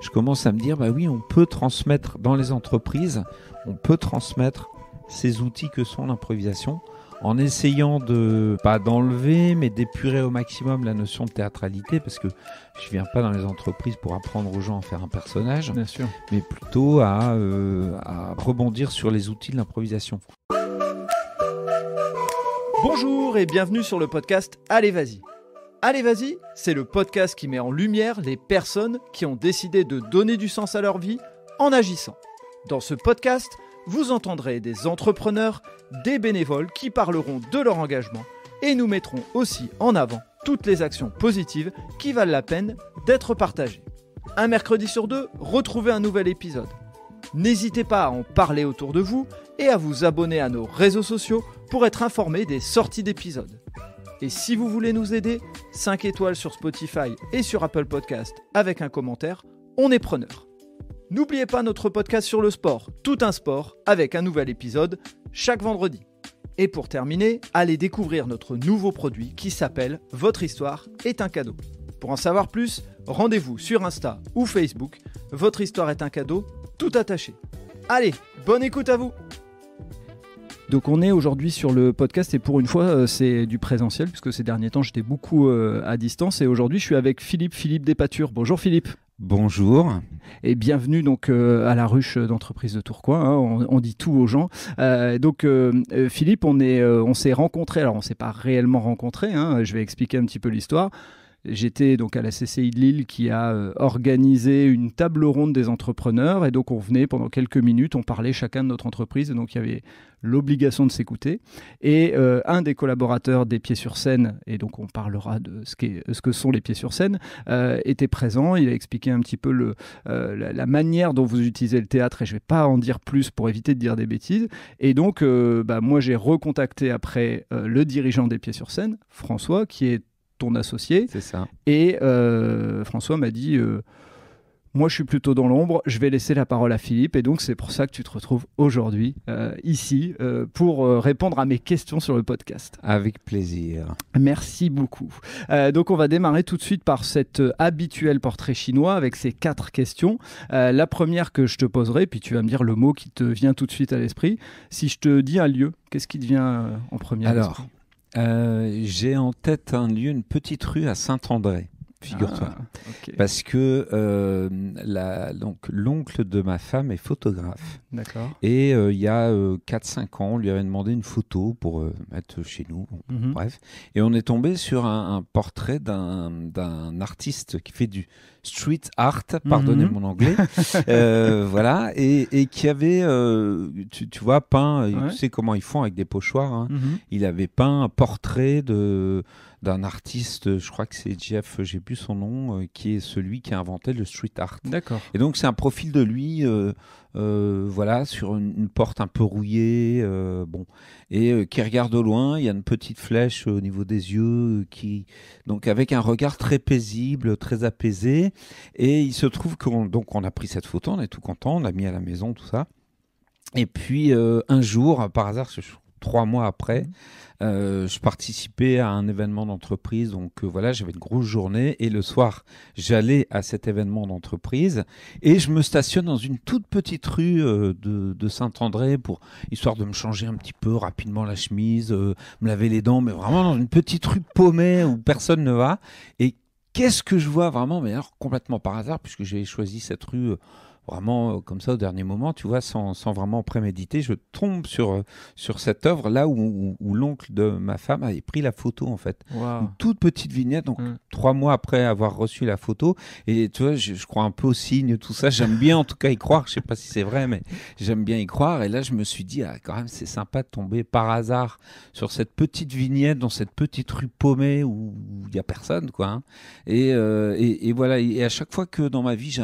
Je commence à me dire, bah oui, on peut transmettre dans les entreprises, on peut transmettre ces outils que sont l'improvisation en essayant de, pas d'enlever, mais d'épurer au maximum la notion de théâtralité, parce que je viens pas dans les entreprises pour apprendre aux gens à faire un personnage, Bien sûr. mais plutôt à rebondir sur les outils de l'improvisation. Bonjour et bienvenue sur le podcast Allez Vas-y. Allez Vas-y, c'est le podcast qui met en lumière les personnes qui ont décidé de donner du sens à leur vie en agissant. Dans ce podcast, vous entendrez des entrepreneurs, des bénévoles qui parleront de leur engagement et nous mettrons aussi en avant toutes les actions positives qui valent la peine d'être partagées. Un mercredi sur deux, retrouvez un nouvel épisode. N'hésitez pas à en parler autour de vous et à vous abonner à nos réseaux sociaux pour être informé des sorties d'épisodes. Et si vous voulez nous aider, 5 étoiles sur Spotify et sur Apple Podcast avec un commentaire, on est preneur. N'oubliez pas notre podcast sur le sport, Tout un sport, avec un nouvel épisode chaque vendredi. Et pour terminer, allez découvrir notre nouveau produit qui s'appelle Votre histoire est un cadeau. Pour en savoir plus, rendez-vous sur Insta ou Facebook. Votre histoire est un cadeau, tout attaché. Allez, bonne écoute à vous! Donc on est aujourd'hui sur le podcast et pour une fois c'est du présentiel puisque ces derniers temps j'étais beaucoup à distance et aujourd'hui je suis avec Philippe Despatures. Bonjour Philippe. Bonjour. Et bienvenue donc à la ruche d'entreprise de Tourcoing, hein, on dit tout aux gens. Philippe, on s'est rencontrés, alors on ne s'est pas réellement rencontrés, hein, je vais expliquer un petit peu l'histoire. J'étais donc à la CCI de Lille qui a organisé une table ronde des entrepreneurs et donc on venait pendant quelques minutes, on parlait chacun de notre entreprise et donc il y avait l'obligation de s'écouter et un des collaborateurs des Pieds sur Scène, et donc on parlera de ce que sont les Pieds sur Scène, était présent, il a expliqué un petit peu la manière dont vous utilisez le théâtre et je ne vais pas en dire plus pour éviter de dire des bêtises et donc moi j'ai recontacté après le dirigeant des Pieds sur Scène, François, qui est ton associé. C'est ça. Et François m'a dit moi je suis plutôt dans l'ombre, je vais laisser la parole à Philippe et donc c'est pour ça que tu te retrouves aujourd'hui ici pour répondre à mes questions sur le podcast. Avec plaisir. Merci beaucoup. Donc on va démarrer tout de suite par cet habituel portrait chinois avec ces 4 questions. La première que je te poserai, puis tu vas me dire le mot qui te vient tout de suite à l'esprit. Si je te dis un lieu, qu'est-ce qui te vient en premier à l'esprit ? J'ai en tête un lieu, une petite rue à Saint-André, figure-toi. Okay. Parce que donc, l'oncle de ma femme est photographe. D'accord. Et il y a 4-5 ans, on lui avait demandé une photo pour mettre chez nous. Bon, bref. Et on est tombé sur un portrait d'un artiste qui fait du street art, pardonnez mon anglais, voilà, et qui avait, tu vois, peint, tu sais comment ils font avec des pochoirs, hein. Il avait peint un portrait d'un artiste, je crois que c'est Jeff, j'ai plus son nom, qui est celui qui a inventé le street art. D'accord. Et donc c'est un profil de lui, voilà, sur une porte un peu rouillée, et qui regarde au loin. Il y a une petite flèche au niveau des yeux, donc avec un regard très paisible, très apaisé. Et il se trouve qu'on a pris cette photo, on est tout content, on l'a mis à la maison, tout ça. Et puis un jour, par hasard, 3 mois après, je participais à un événement d'entreprise, donc voilà, j'avais une grosse journée et le soir, j'allais à cet événement d'entreprise et je me stationne dans une toute petite rue de Saint-André histoire de me changer un petit peu rapidement la chemise, me laver les dents, mais vraiment dans une petite rue paumée où personne ne va. Et qu'est-ce que je vois vraiment, mais alors complètement par hasard, puisque j'ai choisi cette rue vraiment comme ça au dernier moment, tu vois, sans vraiment préméditer, je tombe sur cette œuvre là où l'oncle de ma femme avait pris la photo en fait. Wow. Une toute petite vignette, donc 3 mois après avoir reçu la photo. Et tu vois, je crois un peu aux signes, tout ça. J'aime bien en tout cas y croire. Je sais pas si c'est vrai, mais j'aime bien y croire. Et là, je me suis dit, quand même, c'est sympa de tomber par hasard sur cette petite vignette dans cette petite rue paumée où il n'y a personne, quoi. Hein. Et voilà. Et à chaque fois que dans ma vie, j'ai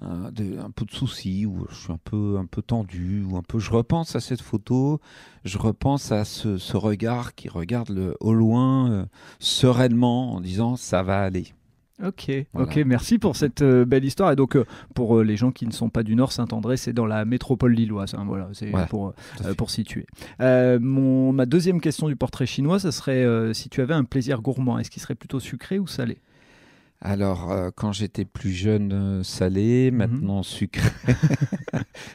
un peu de soucis, ou je suis un peu tendu, ou je repense à cette photo, je repense à ce regard qui regarde au loin sereinement en disant ça va aller. Ok, voilà. Ok, merci pour cette belle histoire. Et donc, pour les gens qui ne sont pas du Nord, Saint-André, c'est dans la métropole lilloise. Hein, voilà, c'est pour situer. Ma deuxième question du portrait chinois, ça serait si tu avais un plaisir gourmand, est-ce qu'il serait plutôt sucré ou salé ? Alors, quand j'étais plus jeune, salé, maintenant sucré.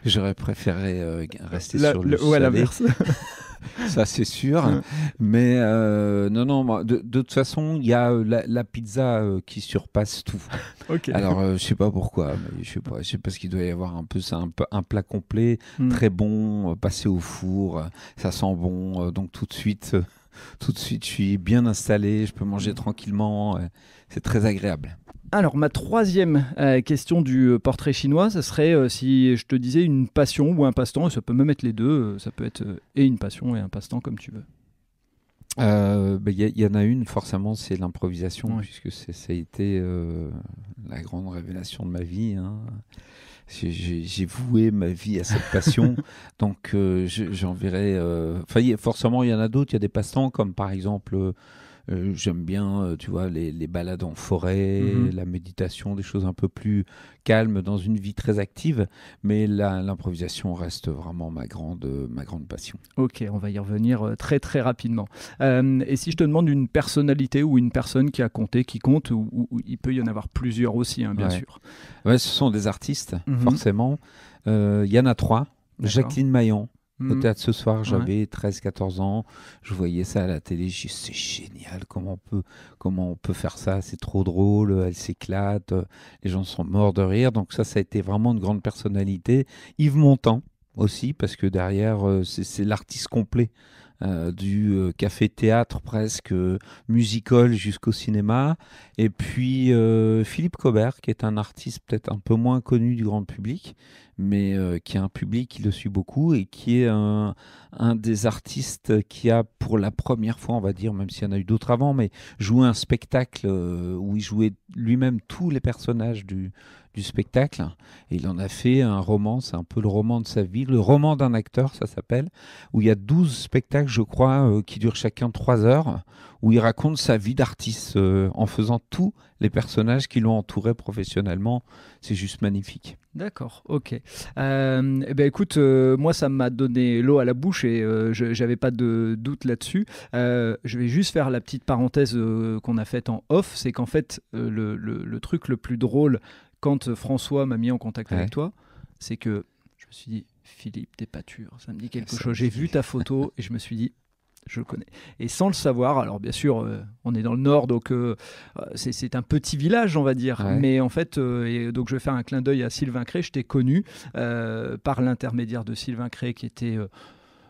J'aurais préféré rester sur le Ouais, salé, l'inverse. ça c'est sûr. Ouais. Mais non, moi, de toute façon, il y a la pizza qui surpasse tout. Ok. Alors, je sais pas pourquoi, mais je sais pas ce qu'il doit y avoir un peu, c'est un plat complet, très bon, passé au four, ça sent bon, donc tout de suite, je suis bien installé, je peux manger tranquillement, c'est très agréable. Alors, ma troisième question du portrait chinois, ça serait si je te disais une passion ou un passe-temps, et ça peut même être les deux, ça peut être et une passion et un passe-temps comme tu veux. Il y en a une, forcément, c'est l'improvisation, Ouais. puisque ça a été la grande révélation de ma vie, hein. J'ai voué ma vie à cette passion, donc j'en verrai. Enfin, forcément, il y en a d'autres. Il y a des passe-temps, comme par exemple, j'aime bien, tu vois, les balades en forêt, Mhm. la méditation, des choses un peu plus calmes dans une vie très active. Mais l'improvisation reste vraiment ma grande passion. Ok, on va y revenir très très rapidement. Et si je te demande une personnalité ou une personne qui a compté, qui compte, ou il peut y en avoir plusieurs aussi, hein, bien Ouais. sûr. Ouais, ce sont des artistes, Mhm. forcément. Il y en a trois. D'accord. Jacqueline Maillan. Au Mhm. théâtre ce soir, Ouais. j'avais 13 14 ans. Je voyais ça à la télé. Je dis, c'est génial. Comment on peut faire ça? C'est trop drôle. Elle s'éclate. Les gens sont morts de rire. Donc ça a été vraiment une grande personnalité. Yves Montand aussi, parce que derrière, c'est l'artiste complet. Du café-théâtre presque, musical jusqu'au cinéma. Et puis Philippe Cobert, qui est un artiste peut-être un peu moins connu du grand public, mais qui a un public qui le suit beaucoup et qui est un des artistes qui a pour la première fois, on va dire, même s'il y en a eu d'autres avant, mais joué un spectacle où il jouait lui-même tous les personnages du spectacle. Et il en a fait un roman, c'est un peu le roman de sa vie, le roman d'un acteur, ça s'appelle, où il y a 12 spectacles, je crois, qui durent chacun 3 heures, où il raconte sa vie d'artiste en faisant tous les personnages qui l'ont entouré professionnellement. C'est juste magnifique. D'accord, ok. Eh ben écoute, moi ça m'a donné l'eau à la bouche et j'avais pas de doute là-dessus. Je vais juste faire la petite parenthèse qu'on a faite en off, c'est qu'en fait le truc le plus drôle quand François m'a mis en contact avec Ouais, toi, c'est que je me suis dit Philippe Despature, ça me dit quelque ça chose. me J'ai dit. vu ta photo et je me suis dit je le connais. Et sans le savoir, alors bien sûr, on est dans le nord, donc c'est un petit village, on va dire. Ouais, Mais en fait, et donc je vais faire un clin d'œil à Sylvain Cré. Je t'ai connu par l'intermédiaire de Sylvain Cré, qui était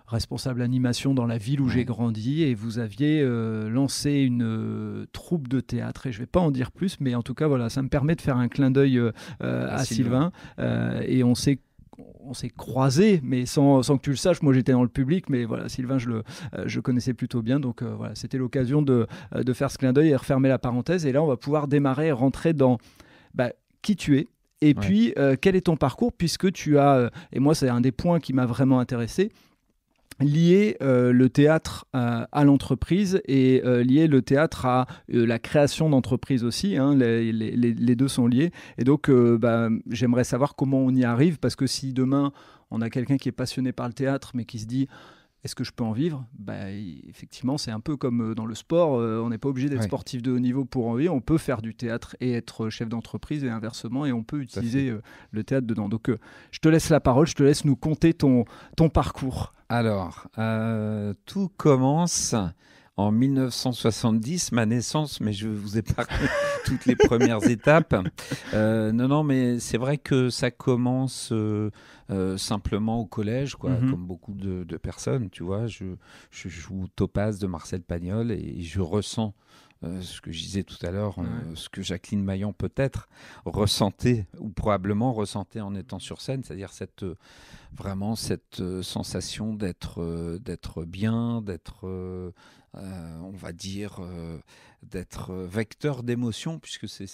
responsable animation dans la ville où j'ai ouais, grandi. Et vous aviez lancé une troupe de théâtre. Et je ne vais pas en dire plus, mais en tout cas, voilà, ça me permet de faire un clin d'œil à à Sylvain. Sylvain. Et on s'est croisés, mais sans que tu le saches. Moi, j'étais dans le public, mais voilà, Sylvain, je connaissais plutôt bien. Donc voilà, c'était l'occasion de faire ce clin d'œil et refermer la parenthèse. Et là, on va pouvoir démarrer et rentrer dans bah, qui tu es. Et Ouais. puis, quel est ton parcours, puisque tu as, et moi, c'est un des points qui m'a vraiment intéressé, lier le théâtre à l'entreprise et lier le théâtre à la création d'entreprise aussi, hein, les deux sont liés. Et donc, j'aimerais savoir comment on y arrive, parce que si demain, on a quelqu'un qui est passionné par le théâtre, mais qui se dit, est-ce que je peux en vivre? Effectivement, c'est un peu comme dans le sport, on n'est pas obligé d'être Ouais, sportif de haut niveau pour en vivre, on peut faire du théâtre et être chef d'entreprise et inversement, et on peut tout à fait. utiliser le théâtre dedans. Donc, je te laisse la parole, je te laisse nous conter ton parcours. Alors, tout commence en 1970, ma naissance, mais je vous épargne toutes les premières étapes. Non, mais c'est vrai que ça commence simplement au collège, quoi, Mhm. comme beaucoup de personnes, tu vois. Je joue Topaz de Marcel Pagnol et je ressens ce que je disais tout à l'heure, Ouais. ce que Jacqueline Maillan peut-être ressentait, ou probablement ressentait en étant sur scène, c'est-à-dire vraiment cette sensation d'être bien, d'être, on va dire, d'être vecteur d'émotions, puisque c'est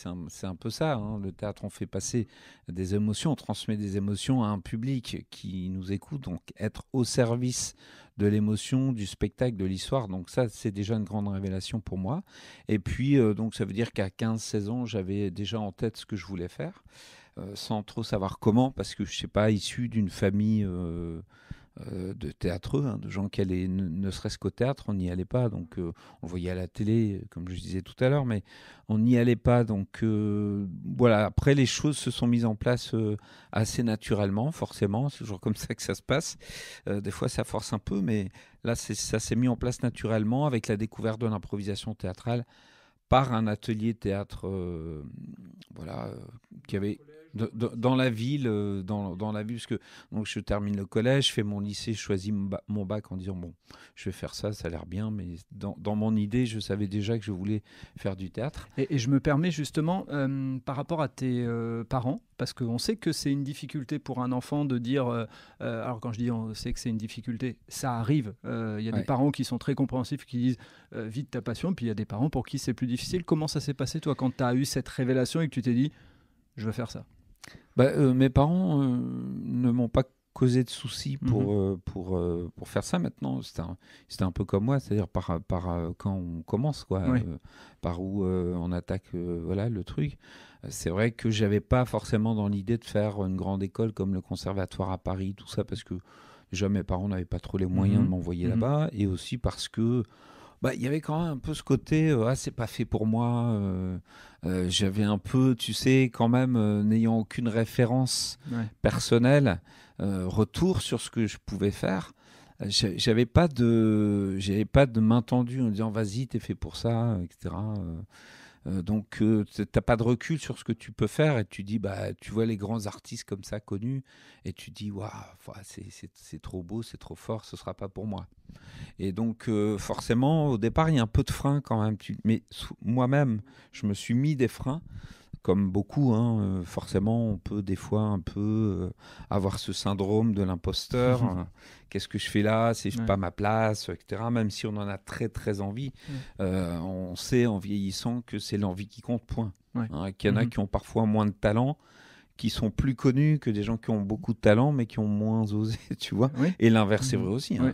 un peu ça, hein. Le théâtre, on fait passer des émotions, on transmet des émotions à un public qui nous écoute, donc être au service de l'émotion, du spectacle, de l'histoire. Donc ça, c'est déjà une grande révélation pour moi. Et puis, donc ça veut dire qu'à 15 16 ans, j'avais déjà en tête ce que je voulais faire, sans trop savoir comment, parce que je ne sais pas, issu d'une famille de théâtreux, hein, de gens qui allaient ne serait-ce qu'au théâtre, on n'y allait pas, donc on voyait à la télé, comme je disais tout à l'heure, mais on n'y allait pas, donc voilà. Après, les choses se sont mises en place assez naturellement, forcément, c'est toujours comme ça que ça se passe. Des fois, ça force un peu, mais là, ça s'est mis en place naturellement avec la découverte de l'improvisation théâtrale par un atelier théâtre, voilà, qui avait dans la ville, dans la ville, parce que donc je termine le collège, je fais mon lycée, je choisis mon bac en disant bon, je vais faire ça, ça a l'air bien, mais dans mon idée, je savais déjà que je voulais faire du théâtre. Et je me permets justement, par rapport à tes parents, parce qu'on sait que c'est une difficulté pour un enfant de dire, alors quand je dis on sait que c'est une difficulté, ça arrive, il y a des parents qui sont très compréhensifs, qui disent vite ta passion, puis il y a des parents pour qui c'est plus difficile. Comment ça s'est passé toi quand tu as eu cette révélation et que tu t'es dit je veux faire ça? Mes parents ne m'ont pas causé de soucis pour faire ça maintenant. C'était un peu comme moi, c'est-à-dire quand on commence, quoi, Oui. par où on attaque voilà, le truc. C'est vrai que j'avais pas forcément dans l'idée de faire une grande école comme le conservatoire à Paris, tout ça, parce que déjà mes parents n'avaient pas trop les moyens de m'envoyer là-bas, et aussi parce que il y avait quand même un peu ce côté c'est pas fait pour moi. J'avais un peu, tu sais, quand même, n'ayant aucune référence personnelle, retour sur ce que je pouvais faire. J'avais pas de main tendue en disant vas-y, t'es fait pour ça, etc. Donc, t'as pas de recul sur ce que tu peux faire et tu dis, tu vois les grands artistes comme ça connus et tu dis, waouh, c'est trop beau, c'est trop fort, ce sera pas pour moi. Et donc, forcément, au départ, il y a un peu de frein quand même. Mais moi-même, je me suis mis des freins, comme beaucoup, hein. Forcément, on peut des fois un peu avoir ce syndrome de l'imposteur. Qu'est-ce que je fais là? C'est pas ma place, etc. Même si on en a très, très envie, on sait en vieillissant que c'est l'envie qui compte, point. Hein, qu'il y en a qui ont parfois moins de talent, qui sont plus connus que des gens qui ont beaucoup de talent mais qui ont moins osé, tu vois. Et l'inverse c'est vrai aussi, hein.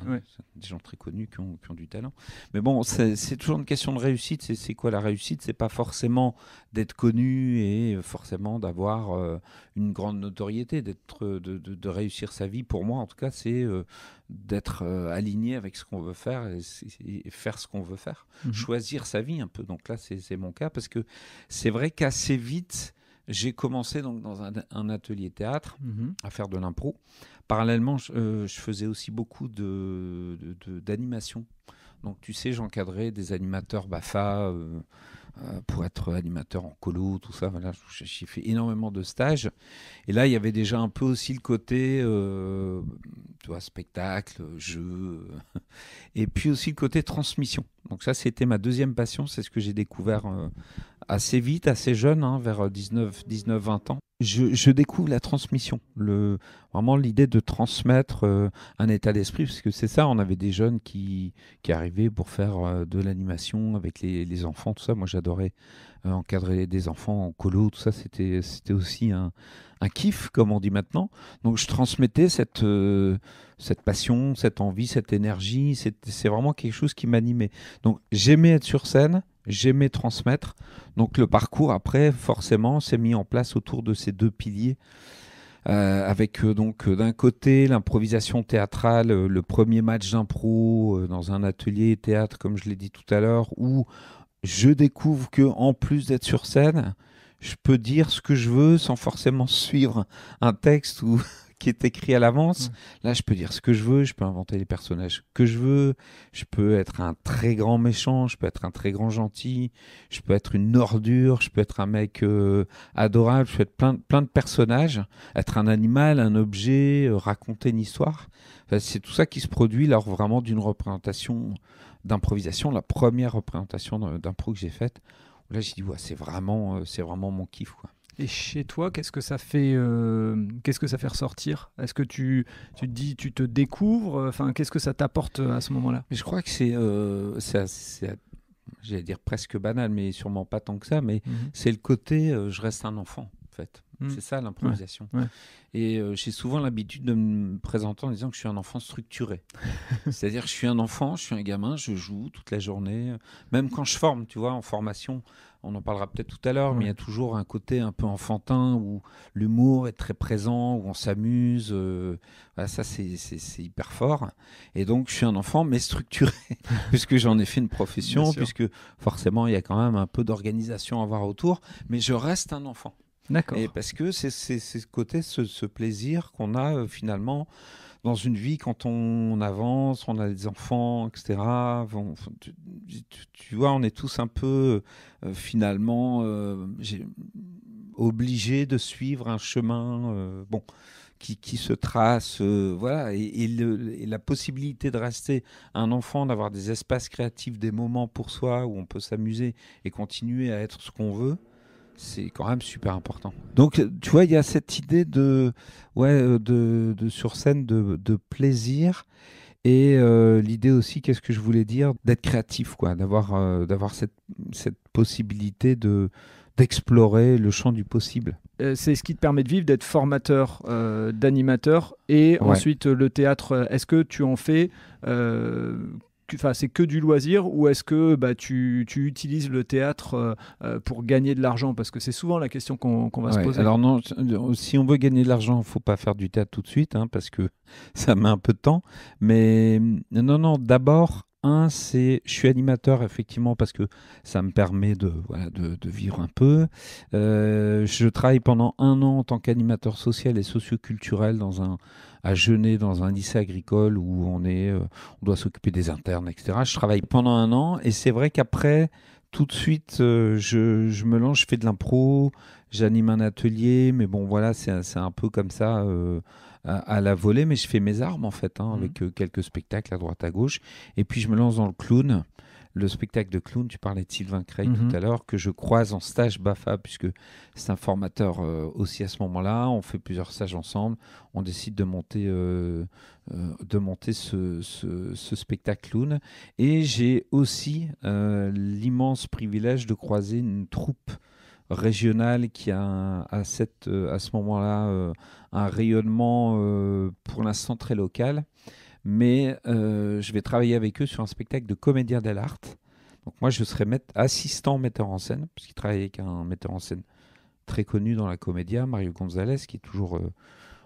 Des gens très connus qui ont du talent. Mais bon, c'est toujours une question de réussite. C'est quoi la réussite? C'est pas forcément d'être connu et forcément d'avoir une grande notoriété, de réussir sa vie. Pour moi, en tout cas, c'est d'être aligné avec ce qu'on veut faire et faire ce qu'on veut faire. Choisir sa vie un peu. Donc là, c'est mon cas parce que c'est vrai qu'assez vite, j'ai commencé donc dans un atelier théâtre à faire de l'impro. Parallèlement, je faisais aussi beaucoup d'animation. Donc tu sais, j'encadrais des animateurs BAFA pour être animateur en colo, tout ça. Voilà, j'ai fait énormément de stages. Et là, il y avait déjà un peu aussi le côté tu vois, spectacle, jeu, et puis aussi le côté transmission. Donc ça, c'était ma deuxième passion. C'est ce que j'ai découvert assez vite, assez jeune, hein, vers 19-20 ans. Je découvre la transmission, vraiment l'idée de transmettre un état d'esprit, parce que c'est ça, on avait des jeunes qui arrivaient pour faire de l'animation avec les enfants, tout ça. Moi, j'adorais encadrer des enfants en colo, tout ça, c'était aussi un kiff, comme on dit maintenant. Donc, je transmettais cette passion, cette envie, cette énergie. C'est vraiment quelque chose qui m'animait. Donc, j'aimais être sur scène, j'aimais transmettre. Donc, le parcours, après, forcément, s'est mis en place autour de ces deux piliers. Avec donc d'un côté l'improvisation théâtrale, le premier match d'impro dans un atelier théâtre, comme je l'ai dit tout à l'heure, où je découvre que en plus d'être sur scène, je peux dire ce que je veux sans forcément suivre un texte qui est écrit à l'avance. Là, je peux dire ce que je veux, je peux inventer les personnages que je veux, je peux être un très grand méchant, je peux être un très grand gentil, je peux être une ordure, je peux être un mec adorable, je peux être plein de personnages, être un animal, un objet, raconter une histoire. Enfin, c'est tout ça qui se produit lors vraiment d'une représentation d'improvisation, la première représentation d'impro que j'ai faite. Là, j'ai dit, ouais, c'est vraiment mon kiff, quoi. Et chez toi, qu'est-ce que ça fait ressortir? Est-ce que tu te dis, tu te découvres? Enfin, qu'est-ce que ça t'apporte à ce moment-là? Mais je crois que c'est j'allais dire presque banal, mais sûrement pas tant que ça. Mais c'est le côté, je reste un enfant, en fait. C'est ça l'improvisation. Ouais. Et j'ai souvent l'habitude de me présenter en disant que je suis un enfant structuré. C'est-à-dire que je suis un enfant, je suis un gamin, je joue toute la journée. Même quand je forme, tu vois, en formation, on en parlera peut-être tout à l'heure, mais il y a toujours un côté un peu enfantin où l'humour est très présent, où on s'amuse. Voilà, ça, c'est hyper fort. Et donc, je suis un enfant, mais structuré, puisque j'en ai fait une profession, puisque forcément, il y a quand même un peu d'organisation à avoir autour, mais je reste un enfant. D'accord. Et parce que c'est ce côté, ce plaisir qu'on a finalement dans une vie quand on avance, on a des enfants, etc. Bon, tu vois, on est tous un peu finalement obligés de suivre un chemin qui se trace. Voilà, et la possibilité de rester un enfant, d'avoir des espaces créatifs, des moments pour soi où on peut s'amuser et continuer à être ce qu'on veut. C'est quand même super important. Donc, tu vois, il y a cette idée de sur scène de plaisir et l'idée aussi, qu'est-ce que je voulais dire, d'être créatif, quoi, d'avoir cette possibilité d'explorer le champ du possible. C'est ce qui te permet de vivre, d'être formateur, d'animateur, et ensuite le théâtre. Est-ce que tu en fais c'est que du loisir, ou est-ce que tu utilises le théâtre pour gagner de l'argent? Parce que c'est souvent la question qu'on va se poser. Alors non, si on veut gagner de l'argent, il ne faut pas faire du théâtre tout de suite, parce que ça met un peu de temps. Mais non, d'abord, je suis animateur, effectivement, parce que ça me permet de vivre un peu. Je travaille pendant 1 an en tant qu'animateur social et socioculturel à Genève, dans un lycée agricole où on doit s'occuper des internes, etc. Je travaille pendant 1 an, et c'est vrai qu'après, tout de suite, je me lance, je fais de l'impro, j'anime un atelier, mais bon, voilà, c'est un peu comme ça à la volée, mais je fais mes armes en fait, avec quelques spectacles à droite à gauche. Et puis je me lance dans le clown. Le spectacle de clown, tu parlais de Sylvain Cray tout à l'heure, que je croise en stage BAFA, puisque c'est un formateur aussi à ce moment-là. On fait plusieurs stages ensemble. On décide de monter ce spectacle clown. Et j'ai aussi l'immense privilège de croiser une troupe régionale qui a à ce moment-là un rayonnement pour l'instant très local. Mais je vais travailler avec eux sur un spectacle de comédien dell'arte. Donc moi, je serai assistant metteur en scène, puisqu'il travaille avec un metteur en scène très connu dans la comédia, Mario Gonzalez, qui est toujours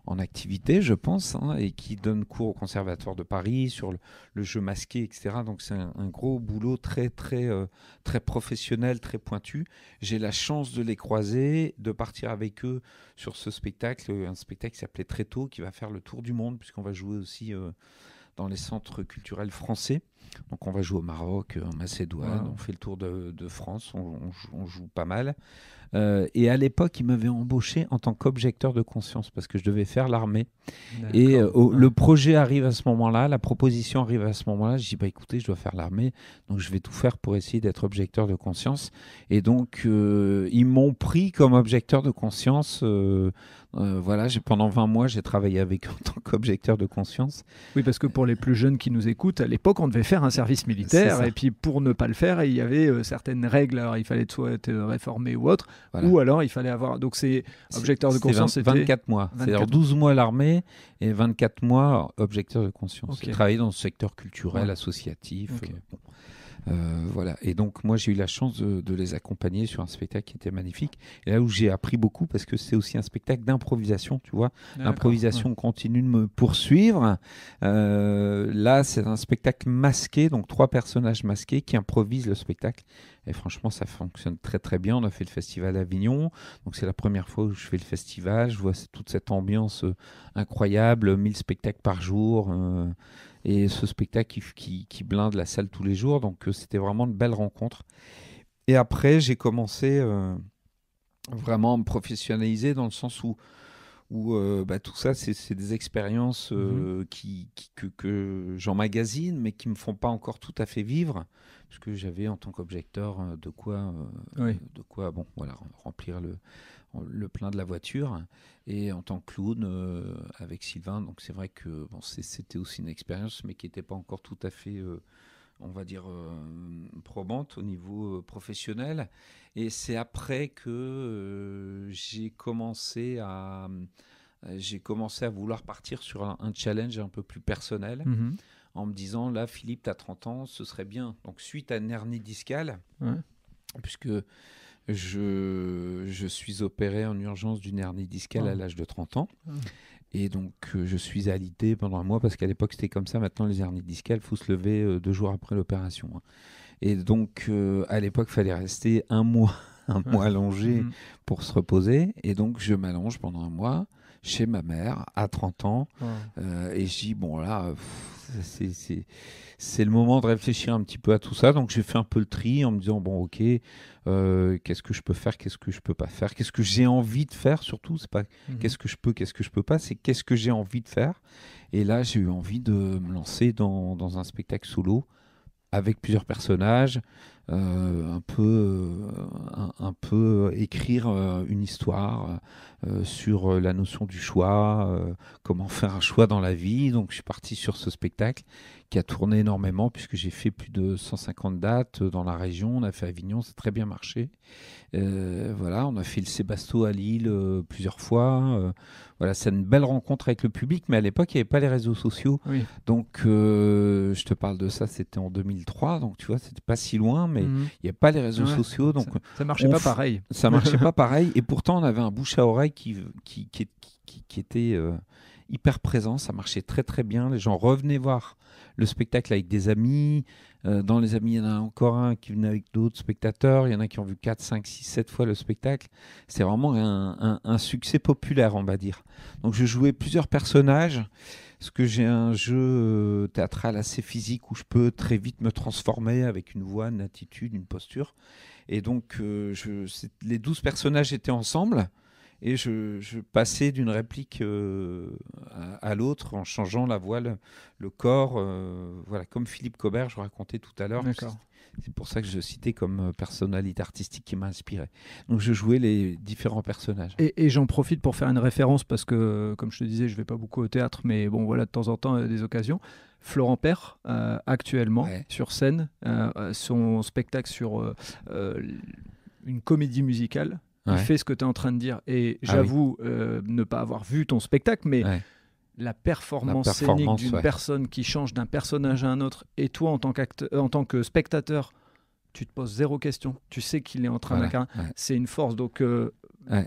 en activité, je pense, et qui donne cours au Conservatoire de Paris sur le jeu masqué, etc. Donc c'est un gros boulot très, très, très professionnel, très pointu. J'ai la chance de les croiser, de partir avec eux sur ce spectacle, un spectacle qui s'appelait Très tôt, qui va faire le tour du monde, puisqu'on va jouer aussi dans les centres culturels français. Donc on va jouer au Maroc, en Macédoine, on fait le tour de France, on joue pas mal. Et à l'époque, il m'avait embauché en tant qu'objecteur de conscience parce que je devais faire l'armée. Et le projet arrive à ce moment-là, la proposition arrive à ce moment-là. Je dis, écoutez, je dois faire l'armée, donc je vais tout faire pour essayer d'être objecteur de conscience. Et donc, ils m'ont pris comme objecteur de conscience. Voilà, pendant 20 mois, j'ai travaillé avec eux en tant qu'objecteur de conscience. Oui, parce que pour les plus jeunes qui nous écoutent, à l'époque, on devait faire un service militaire, et puis pour ne pas le faire, il y avait certaines règles. Alors, il fallait soit être réformé ou autre, ou alors il fallait avoir... Donc, c'est objecteur de conscience, c'était 24 mois. C'est-à-dire 12 mois à l'armée et 24 mois objecteur de conscience. J'ai travaillé dans le secteur culturel, associatif. Voilà. Et donc, moi, j'ai eu la chance de les accompagner sur un spectacle qui était magnifique. Et là où j'ai appris beaucoup, parce que c'est aussi un spectacle d'improvisation, tu vois. L'improvisation continue de me poursuivre. Là, c'est un spectacle masqué, donc 3 personnages masqués qui improvisent le spectacle. Et franchement, ça fonctionne très, très bien. On a fait le festival d'Avignon. Donc, c'est la première fois où je fais le festival. Je vois toute cette ambiance incroyable, 1000 spectacles par jour. Et ce spectacle qui blinde la salle tous les jours. Donc, c'était vraiment une belle rencontre. Et après, j'ai commencé vraiment à me professionnaliser dans le sens où tout ça, c'est des expériences que j'emmagasine, mais qui ne me font pas encore tout à fait vivre. Parce que j'avais, en tant qu'objecteur, de quoi remplir le plein de la voiture. Et en tant que clown, avec Sylvain, donc c'est vrai que c'était aussi une expérience, mais qui n'était pas encore tout à fait, on va dire, probante au niveau professionnel. Et c'est après que j'ai commencé à vouloir partir sur un challenge un peu plus personnel, en me disant, là, Philippe, tu as 30 ans, ce serait bien. Donc, suite à une hernie discale, puisque je suis opéré en urgence d'une hernie discale à l'âge de 30 ans. Et donc, je suis alité pendant un mois, parce qu'à l'époque, c'était comme ça. Maintenant, les hernies discales, il faut se lever 2 jours après l'opération. Et donc, à l'époque, il fallait rester un mois allongé pour se reposer. Et donc, je m'allonge pendant un mois chez ma mère à 30 ans. Et je dis, bon, là, c'est le moment de réfléchir un petit peu à tout ça. Donc, j'ai fait un peu le tri en me disant, bon, ok, qu'est-ce que je peux faire, qu'est-ce que je peux pas faire, qu'est-ce que j'ai envie de faire surtout. C'est pas qu'est-ce que je peux pas, c'est qu'est-ce que j'ai envie de faire. Et là, j'ai eu envie de me lancer dans un spectacle solo avec plusieurs personnages, un peu écrire une histoire sur la notion du choix, comment faire un choix dans la vie. Donc je suis parti sur ce spectacle qui a tourné énormément, puisque j'ai fait plus de 150 dates dans la région. On a fait Avignon, ça a très bien marché. Voilà, on a fait le Sébasto à Lille plusieurs fois. Voilà, c'est une belle rencontre avec le public, mais à l'époque, il n'y avait pas les réseaux sociaux. Donc, je te parle de ça, c'était en 2003, donc tu vois, c'était pas si loin, mais il n'y avait pas les réseaux sociaux. Donc ça marchait pas pareil. Ça marchait pas pareil, et pourtant, on avait un bouche à oreille qui était hyper présent. Ça marchait très très bien. Les gens revenaient voir le spectacle avec des amis. Dans les amis, il y en a encore un qui venait avec d'autres spectateurs. Il y en a qui ont vu 4, 5, 6, 7 fois le spectacle. C'est vraiment un succès populaire, on va dire. Donc, je jouais plusieurs personnages, parce que j'ai un jeu théâtral assez physique où je peux très vite me transformer avec une voix, une attitude, une posture. Et donc, les 12 personnages étaient ensemble. Et je passais d'une réplique à l'autre en changeant la voix, le corps. Voilà, comme Philippe Cobert, je racontais tout à l'heure. C'est pour ça que je citais comme personnalité artistique qui m'a inspiré. Donc je jouais les différents personnages. Et j'en profite pour faire une référence parce que, comme je te disais, je ne vais pas beaucoup au théâtre, mais bon, voilà, de temps en temps, des occasions. Florent Père, actuellement, sur scène, son spectacle sur une comédie musicale. Il fait ce que tu es en train de dire. Et j'avoue ne pas avoir vu ton spectacle, mais la performance scénique d'une personne qui change d'un personnage à un autre, et toi, en tant que spectateur, tu te poses zéro question. Tu sais qu'il est en train d'incarner. C'est une force. Donc,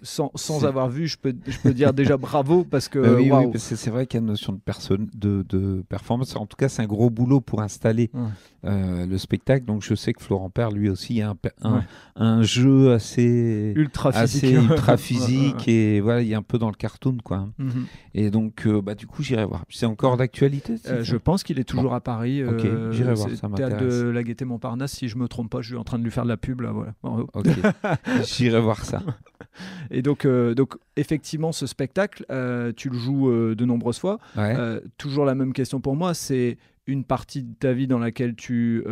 sans avoir vu, je peux dire déjà bravo, parce que oui, parce que c'est vrai qu'il y a une notion de performance. En tout cas, c'est un gros boulot pour installer le spectacle. Donc je sais que Florent Père, lui aussi, a un jeu assez ultra physique, et voilà, il est un peu dans le cartoon, quoi. Et donc du coup, j'irai voir. C'est encore d'actualité? Je pense qu'il est toujours à Paris. J'irai voir, ça m'intéresse. Théâtre de la Gaîté Montparnasse, si je me trompe pas. Je suis en train de lui faire de la pub là, voilà. J'irai voir ça. Et donc effectivement, ce spectacle, tu le joues de nombreuses fois. Toujours la même question pour moi, c'est une partie de ta vie dans laquelle tu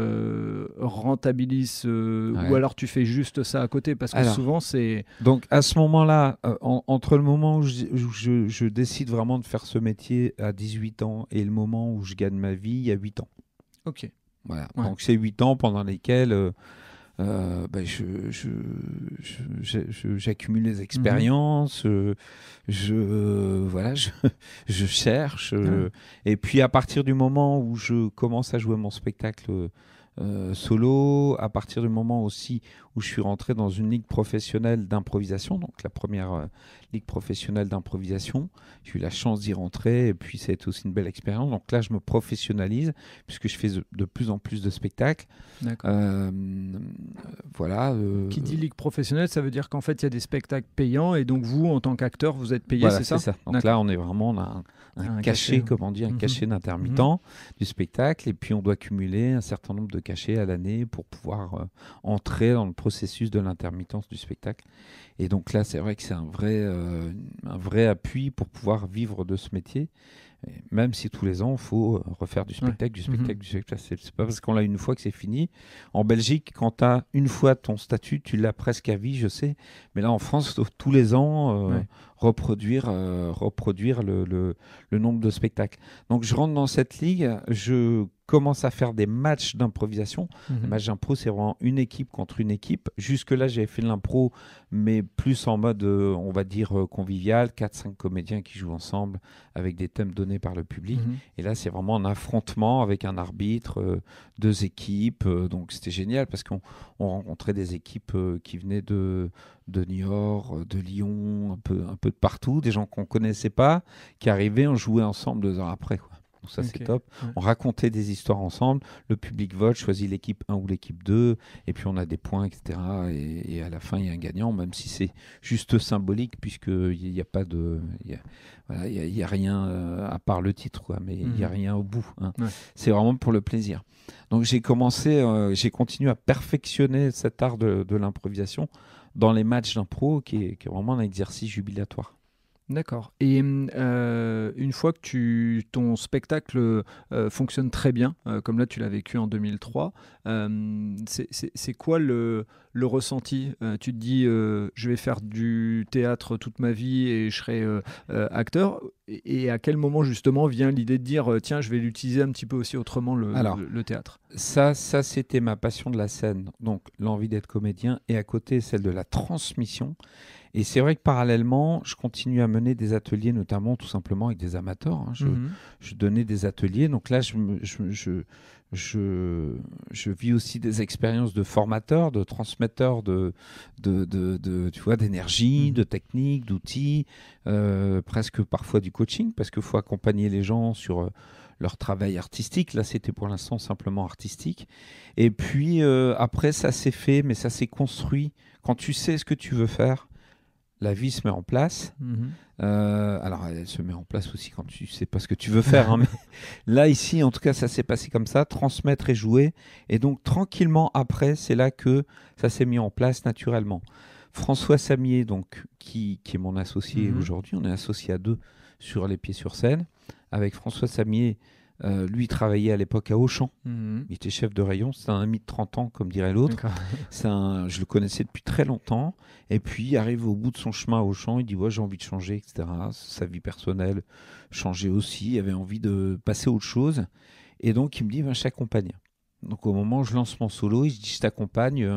rentabilises ou alors tu fais juste ça à côté, parce que souvent c'est... Donc à ce moment-là, entre le moment où je décide vraiment de faire ce métier à 18 ans et le moment où je gagne ma vie, il y a 8 ans. Ok. Voilà. Donc c'est 8 ans pendant lesquels... j'accumule les expériences, je cherche, et puis à partir du moment où je commence à jouer mon spectacle solo, à partir du moment aussi où je suis rentré dans une ligue professionnelle d'improvisation, donc la première ligue professionnelle d'improvisation, j'ai eu la chance d'y rentrer, et puis ça a été aussi une belle expérience. Donc là, je me professionnalise puisque je fais de plus en plus de spectacles. Voilà. Qui dit ligue professionnelle, ça veut dire qu'en fait, il y a des spectacles payants, et donc vous, en tant qu'acteur, vous êtes payé, voilà, c'est ça? Donc là, on est vraiment un cachet, comme on dit, un cachet d'intermittent du spectacle, et puis on doit cumuler un certain nombre de cachets à l'année pour pouvoir entrer dans le processus de l'intermittence du spectacle. Et donc là, c'est vrai que c'est un un vrai appui pour pouvoir vivre de ce métier. Et même si tous les ans, il faut refaire du spectacle, du spectacle, du spectacle. C'est pas parce qu'on l'a une fois que c'est fini. En Belgique, quand tu as une fois ton statut, tu l'as presque à vie, je sais. Mais là, en France, tous les ans, reproduire le nombre de spectacles. Donc, je rentre dans cette ligue, je commence à faire des matchs d'improvisation. Les matchs d'impro, c'est vraiment une équipe contre une équipe. Jusque-là, j'avais fait de l'impro, mais plus en mode, on va dire, convivial, 4-5 comédiens qui jouent ensemble avec des thèmes donnés par le public. Et là, c'est vraiment un affrontement avec un arbitre, deux équipes. Donc, c'était génial parce qu'on rencontrait des équipes qui venaient de Niort, de Lyon, un peu de partout, des gens qu'on ne connaissait pas, qui arrivaient, on jouait ensemble 2 ans après, quoi. Donc ça, c'est top. Ouais. On racontait des histoires ensemble, le public vote, choisit l'équipe 1 ou l'équipe 2, et puis on a des points, etc. Et à la fin, il y a un gagnant, même si c'est juste symbolique, puisqu'il n'y a pas de... Il y a rien à part le titre, quoi, mais il n'y a rien au bout. Hein. Ouais. C'est vraiment pour le plaisir. Donc j'ai continué à perfectionner cet art de l'improvisation dans les matchs d'impro, qui est vraiment un exercice jubilatoire. D'accord. Et une fois que ton spectacle fonctionne très bien, comme là tu l'as vécu en 2003, c'est quoi le ressenti ? Tu te dis, je vais faire du théâtre toute ma vie et je serai acteur. Et à quel moment justement vient l'idée de dire, tiens, je vais l'utiliser un petit peu aussi autrement, le théâtre ? Ça, c'était ma passion de la scène, donc l'envie d'être comédien, et à côté celle de la transmission. Et c'est vrai que parallèlement, je continue à mener des ateliers, notamment tout simplement avec des amateurs. Hein. Je donnais des ateliers. Donc là, je vis aussi des expériences de formateur, de transmetteur tu vois, d'énergie, de technique, d'outils, presque parfois du coaching, parce qu'il faut accompagner les gens sur leur travail artistique. Là, c'était pour l'instant simplement artistique. Et puis après, ça s'est fait, mais ça s'est construit. Quand tu sais ce que tu veux faire, la vie se met en place. Alors, elle se met en place aussi quand tu sais pas ce que tu veux faire. Hein, mais là, ici, en tout cas, ça s'est passé comme ça, transmettre et jouer. Et donc, tranquillement, après, c'est là que ça s'est mis en place naturellement. François Samier, donc, qui est mon associé aujourd'hui, on est associé à 2 sur Les Pieds sur Scène. Avec François Samier, lui travaillait à l'époque à Auchan. Il était chef de rayon. C'est un ami de 30 ans, comme dirait l'autre. Je le connaissais depuis très longtemps. Et puis, il arrive au bout de son chemin à Auchan. Il dit, ouais, j'ai envie de changer, etc. Sa vie personnelle changeait aussi. Il avait envie de passer à autre chose. Et donc, il me dit, je t'accompagne. Donc, au moment où je lance mon solo, il se dit, je t'accompagne,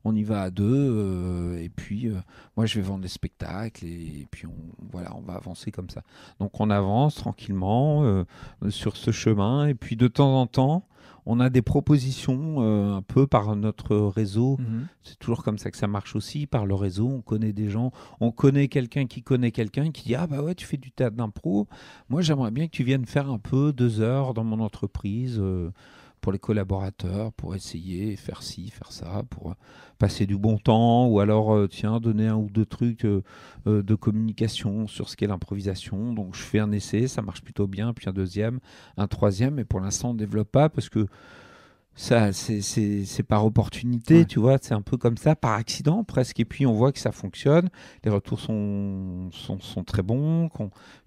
on y va à 2. Et puis, moi, je vais vendre des spectacles. Et puis, on va avancer comme ça. Donc, on avance tranquillement sur ce chemin. Et puis, de temps en temps, on a des propositions un peu par notre réseau. C'est toujours comme ça que ça marche aussi, par le réseau. On connaît des gens. On connaît quelqu'un qui dit, ah bah ouais, tu fais du théâtre d'impro. Moi, j'aimerais bien que tu viennes faire un peu 2 heures dans mon entreprise pour les collaborateurs, pour essayer, faire ci, faire ça, pour passer du bon temps, ou alors, donner 1 ou 2 trucs de communication sur ce qu'est l'improvisation. Donc, je fais un essai, ça marche plutôt bien, puis un deuxième, un troisième, mais pour l'instant, on ne développe pas parce que ça, c'est par opportunité, tu vois, c'est un peu comme ça, par accident presque, et puis on voit que ça fonctionne, les retours sont très bons,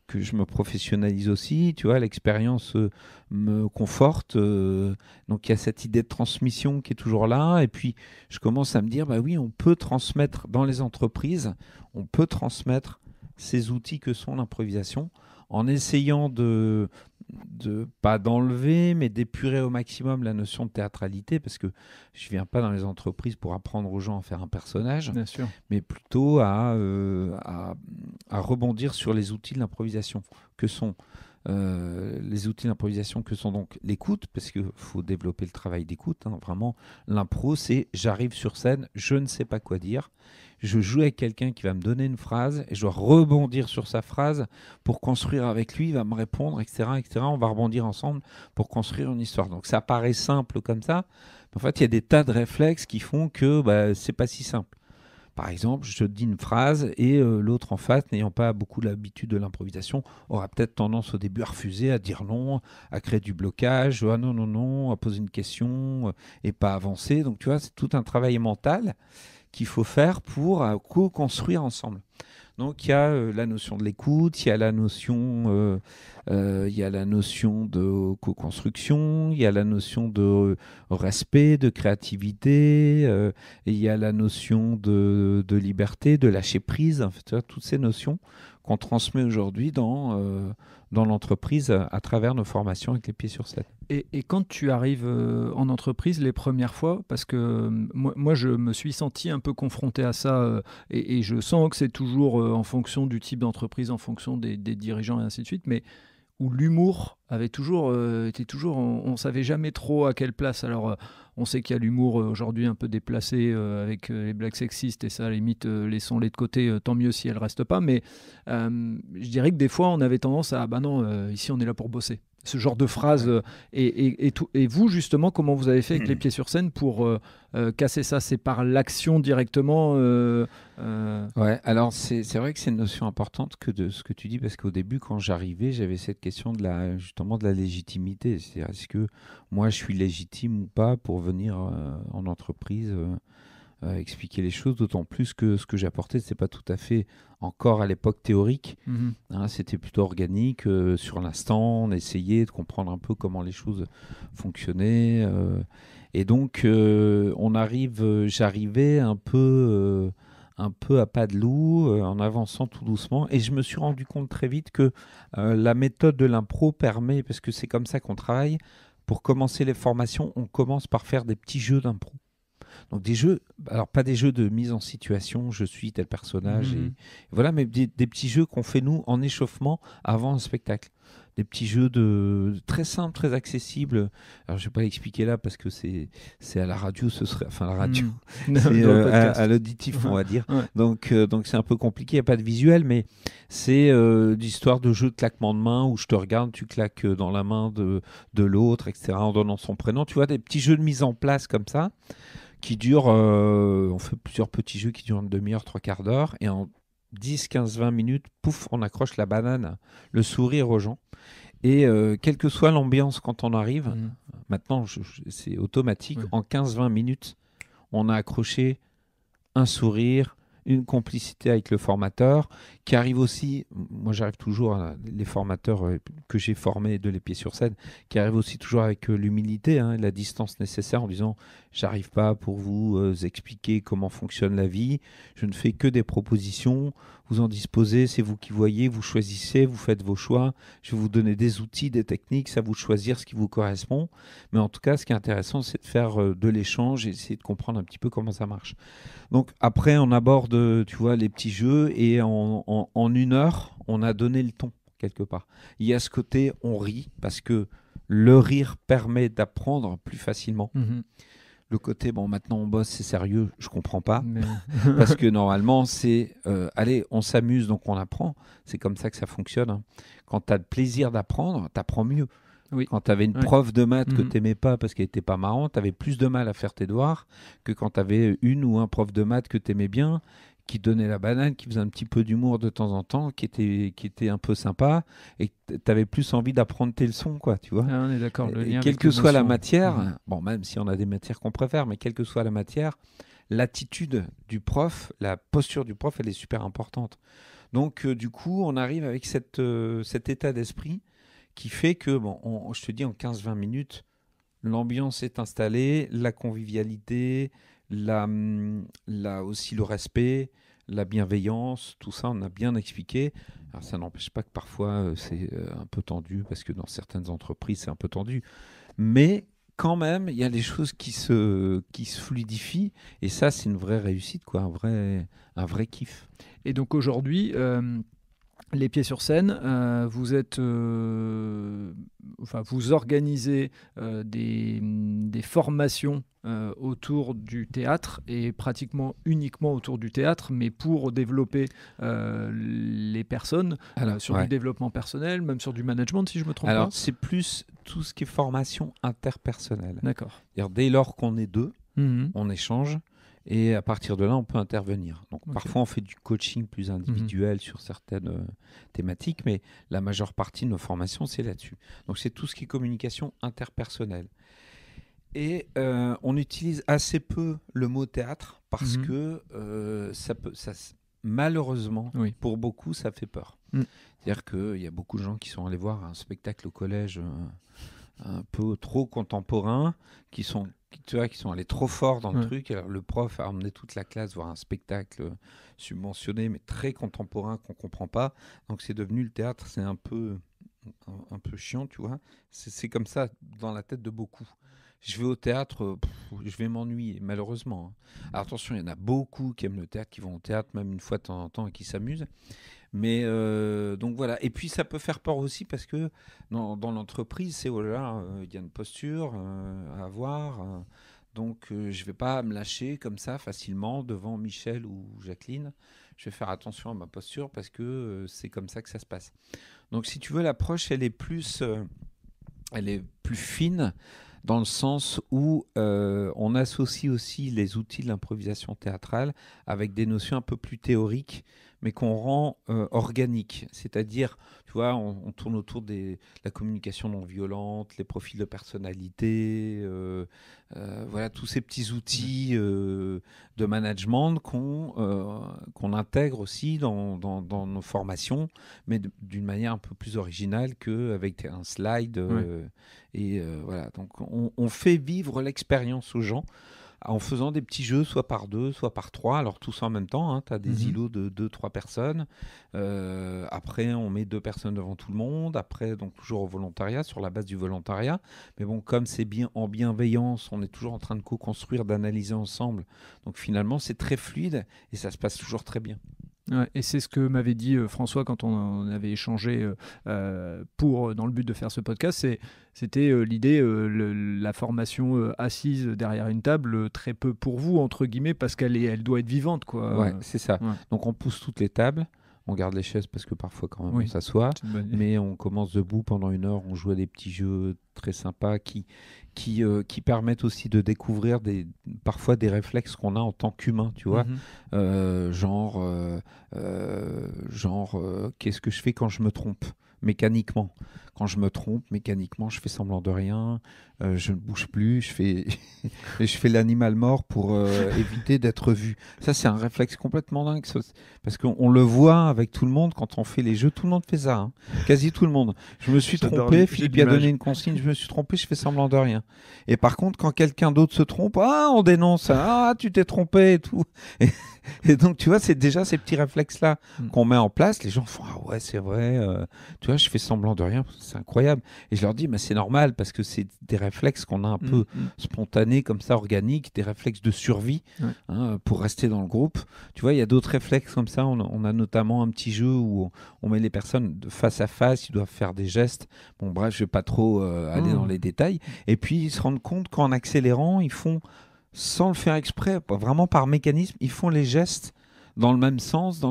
que je me professionnalise aussi, tu vois, l'expérience me conforte, donc il y a cette idée de transmission qui est toujours là, et puis je commence à me dire, bah oui, on peut transmettre dans les entreprises, on peut transmettre ces outils que sont l'improvisation, en essayant pas d'enlever, mais d'épurer au maximum la notion de théâtralité, parce que je ne viens pas dans les entreprises pour apprendre aux gens à faire un personnage, bien sûr, mais plutôt à rebondir sur les outils de l'improvisation, que sont les outils d'improvisation que sont donc l'écoute, parce qu'il faut développer le travail d'écoute. Hein, vraiment, l'impro, c'est j'arrive sur scène, je ne sais pas quoi dire, je joue avec quelqu'un qui va me donner une phrase et je dois rebondir sur sa phrase pour construire avec lui, il va me répondre, etc., etc. On va rebondir ensemble pour construire une histoire. Donc ça paraît simple comme ça, mais en fait, il y a des tas de réflexes qui font que c'est pas si simple. Par exemple, je te dis une phrase et l'autre en face, n'ayant pas beaucoup l'habitude de l'improvisation, aura peut-être tendance au début à refuser, à dire non, à créer du blocage, ah non, non, non, à poser une question et pas avancer. Donc tu vois, c'est tout un travail mental qu'il faut faire pour co-construire ensemble. Donc il y a la notion de l'écoute, il y a la notion de co-construction, il y a la notion de respect, de créativité, et il y a la notion de liberté, de lâcher prise. En fait, tu vois, toutes ces notions qu'on transmet aujourd'hui dans l'entreprise à travers nos formations avec les pieds sur scène. Et quand tu arrives en entreprise les premières fois, parce que moi, je me suis senti un peu confronté à ça, et je sens que c'est toujours en fonction du type d'entreprise, en fonction des dirigeants et ainsi de suite, mais où l'humour avait toujours, on savait jamais trop à quelle place. Alors, on sait qu'il y a l'humour aujourd'hui un peu déplacé avec les blagues sexistes, et ça, à la limite, laissons-les de côté, tant mieux si elles restent pas, mais je dirais que des fois, on avait tendance à, bah non, ici, on est là pour bosser. Ce genre de phrase. Et vous, justement, comment vous avez fait avec les pieds sur scène pour casser ça? C'est par l'action directement Ouais, alors c'est vrai que c'est une notion importante que de ce que tu dis, parce qu'au début, quand j'arrivais, j'avais cette question justement de la légitimité. C'est-à-dire, est-ce que moi, je suis légitime ou pas pour venir en entreprise expliquer les choses, d'autant plus que ce que j'apportais, c'est pas tout à fait encore à l'époque théorique. Hein, c'était plutôt organique, sur l'instant, on essayait de comprendre un peu comment les choses fonctionnaient. Et donc, j'arrivais un peu à pas de loup, en avançant tout doucement. Et je me suis rendu compte très vite que la méthode de l'impro permet, parce que c'est comme ça qu'on travaille, pour commencer les formations, on commence par faire des petits jeux d'impro. Donc des jeux, alors pas des jeux de mise en situation, je suis tel personnage, et voilà, mais des petits jeux qu'on fait nous en échauffement avant un spectacle. Des petits jeux très simples, très accessibles. Alors je vais pas l'expliquer là parce que c'est à la radio, enfin la radio, c'est à l'auditif, on va dire. Ouais. Donc c'est un peu compliqué, il n'y a pas de visuel, mais c'est l'histoire de jeu de claquement de main où je te regarde, tu claques dans la main de l'autre, etc., en donnant son prénom. Tu vois, des petits jeux de mise en place comme ça, qui durent, on fait plusieurs petits jeux qui durent une demi-heure, trois quarts d'heure, et en 10, 15, 20 minutes, pouf, on accroche la banane, le sourire aux gens. Et quelle que soit l'ambiance quand on arrive, maintenant c'est automatique, en 15-20 minutes, on a accroché un sourire, une complicité avec le formateur, qui arrive aussi, moi j'arrive toujours, les formateurs que j'ai formés de les pieds sur scène, qui arrivent aussi toujours avec l'humilité, la distance nécessaire, en disant j'arrive pas pour vous expliquer comment fonctionne la vie, je ne fais que des propositions, vous en disposez, c'est vous qui voyez, vous choisissez, vous faites vos choix, je vais vous donner des outils, des techniques, c'est à vous de choisir ce qui vous correspond, mais en tout cas ce qui est intéressant c'est de faire de l'échange et essayer de comprendre un petit peu comment ça marche. Donc après on aborde, tu vois, les petits jeux, et en une heure on a donné le ton quelque part. Il y a ce côté on rit, parce que le rire permet d'apprendre plus facilement. Le côté, bon, maintenant on bosse, c'est sérieux, je comprends pas. Mais... parce que normalement, c'est, allez, on s'amuse, donc on apprend. C'est comme ça que ça fonctionne. Quand tu as le plaisir d'apprendre, tu apprends mieux. Oui. Quand tu avais une prof de maths que tu n'aimais pas parce qu'elle n'était pas marrante, tu avais plus de mal à faire tes devoirs que quand tu avais une ou un prof de maths que tu aimais bien, qui donnait la banane, qui faisait un petit peu d'humour de temps en temps, qui était un peu sympa, et tu avais plus envie d'apprendre tes leçons, quoi, tu vois. Ah, on est d'accord. Quelle que soit la matière, bon, même si on a des matières qu'on préfère, mais quelle que soit la matière, l'attitude du prof, la posture du prof, elle est super importante. Donc, du coup, on arrive avec cet état d'esprit qui fait que, bon, je te dis, en 15-20 minutes, l'ambiance est installée, la convivialité, aussi le respect, la bienveillance, tout ça, on a bien expliqué. Alors ça n'empêche pas que parfois c'est un peu tendu, parce que dans certaines entreprises c'est un peu tendu, mais quand même il y a des choses qui se fluidifient, et ça c'est une vraie réussite, quoi, un vrai kiff. Et donc aujourd'hui, les pieds sur scène, vous organisez des formations autour du théâtre, et pratiquement uniquement autour du théâtre, mais pour développer les personnes sur du développement personnel, même sur du management, si je ne me trompe pas. Alors c'est plus tout ce qui est formation interpersonnelle. D'accord. C'est-à-dire, dès lors qu'on est deux, on échange. Et à partir de là, on peut intervenir. Donc, parfois, on fait du coaching plus individuel sur certaines thématiques, mais la majeure partie de nos formations, c'est là-dessus. Donc, c'est tout ce qui est communication interpersonnelle. Et on utilise assez peu le mot théâtre, parce que malheureusement, Oui. pour beaucoup, ça fait peur. Mm. C'est-à-dire qu'il y a beaucoup de gens qui sont allés voir un spectacle au collège un peu trop contemporain, qui sont allés trop fort dans le truc. Alors, le prof a emmené toute la classe voir un spectacle subventionné, mais très contemporain, qu'on ne comprend pas. Donc, c'est devenu le théâtre, c'est un peu chiant, tu vois. C'est comme ça dans la tête de beaucoup. Je vais au théâtre, je vais m'ennuyer, malheureusement. Alors attention, il y en a beaucoup qui aiment le théâtre, qui vont au théâtre même une fois de temps en temps et qui s'amusent. Mais donc voilà. Et puis ça peut faire peur aussi parce que dans l'entreprise, c'est voilà, il y a une posture à avoir. Donc je ne vais pas me lâcher comme ça facilement devant Michel ou Jacqueline. Je vais faire attention à ma posture parce que c'est comme ça que ça se passe. Donc si tu veux, l'approche, elle est plus fine dans le sens où on associe aussi les outils de l'improvisation théâtrale avec des notions un peu plus théoriques, mais qu'on rend organiques. C'est-à-dire, tu vois, on tourne autour de la communication non violente, les profils de personnalité, voilà, tous ces petits outils de management qu'on intègre aussi dans nos formations, mais d'une manière un peu plus originale qu'avec un slide. Voilà, donc on fait vivre l'expérience aux gens en faisant des petits jeux, soit par 2, soit par 3, alors tous en même temps, hein, tu as des îlots de 2-3 personnes, après on met 2 personnes devant tout le monde, après donc toujours au volontariat, sur la base du volontariat, mais bon, comme c'est bien en bienveillance, on est toujours en train de co-construire, d'analyser ensemble, donc finalement c'est très fluide et ça se passe toujours très bien. Ouais, et c'est ce que m'avait dit François quand on avait échangé dans le but de faire ce podcast. C'était l'idée, la formation assise derrière une table, très peu pour vous, entre guillemets, parce elle doit être vivante, quoi. Ouais, c'est ça. Ouais. Donc on pousse toutes les tables. On garde les chaises parce que parfois quand même on s'assoit, mais on commence debout pendant 1 heure, on joue à des petits jeux très sympas qui permettent aussi de découvrir parfois des réflexes qu'on a en tant qu'humain, tu vois, genre qu'est-ce que je fais quand je me trompe mécaniquement. Quand je me trompe mécaniquement, je fais semblant de rien, je ne bouge plus, je fais l'animal mort pour éviter d'être vu. Ça, c'est un réflexe complètement dingue, parce qu'on le voit avec tout le monde quand on fait les jeux, tout le monde fait ça, hein. Quasi tout le monde. Je me suis trompé, Philippe a donné une consigne, je me suis trompé, je fais semblant de rien. Et par contre, quand quelqu'un d'autre se trompe, on dénonce, tu t'es trompé et tout. Et donc, tu vois, c'est déjà ces petits réflexes-là qu'on met en place. Les gens font, ouais, c'est vrai, tu vois, je fais semblant de rien, c'est incroyable. Et je leur dis, mais c'est normal parce que c'est des réflexes qu'on a un peu spontanés, comme ça, organiques, des réflexes de survie pour rester dans le groupe. Tu vois, il y a d'autres réflexes comme ça. On a notamment un petit jeu où on met les personnes de face à face, ils doivent faire des gestes. Bon, bref, je ne vais pas trop aller dans les détails. Et puis, ils se rendent compte qu'en accélérant, ils font, sans le faire exprès, vraiment par mécanisme, ils font les gestes dans le même sens,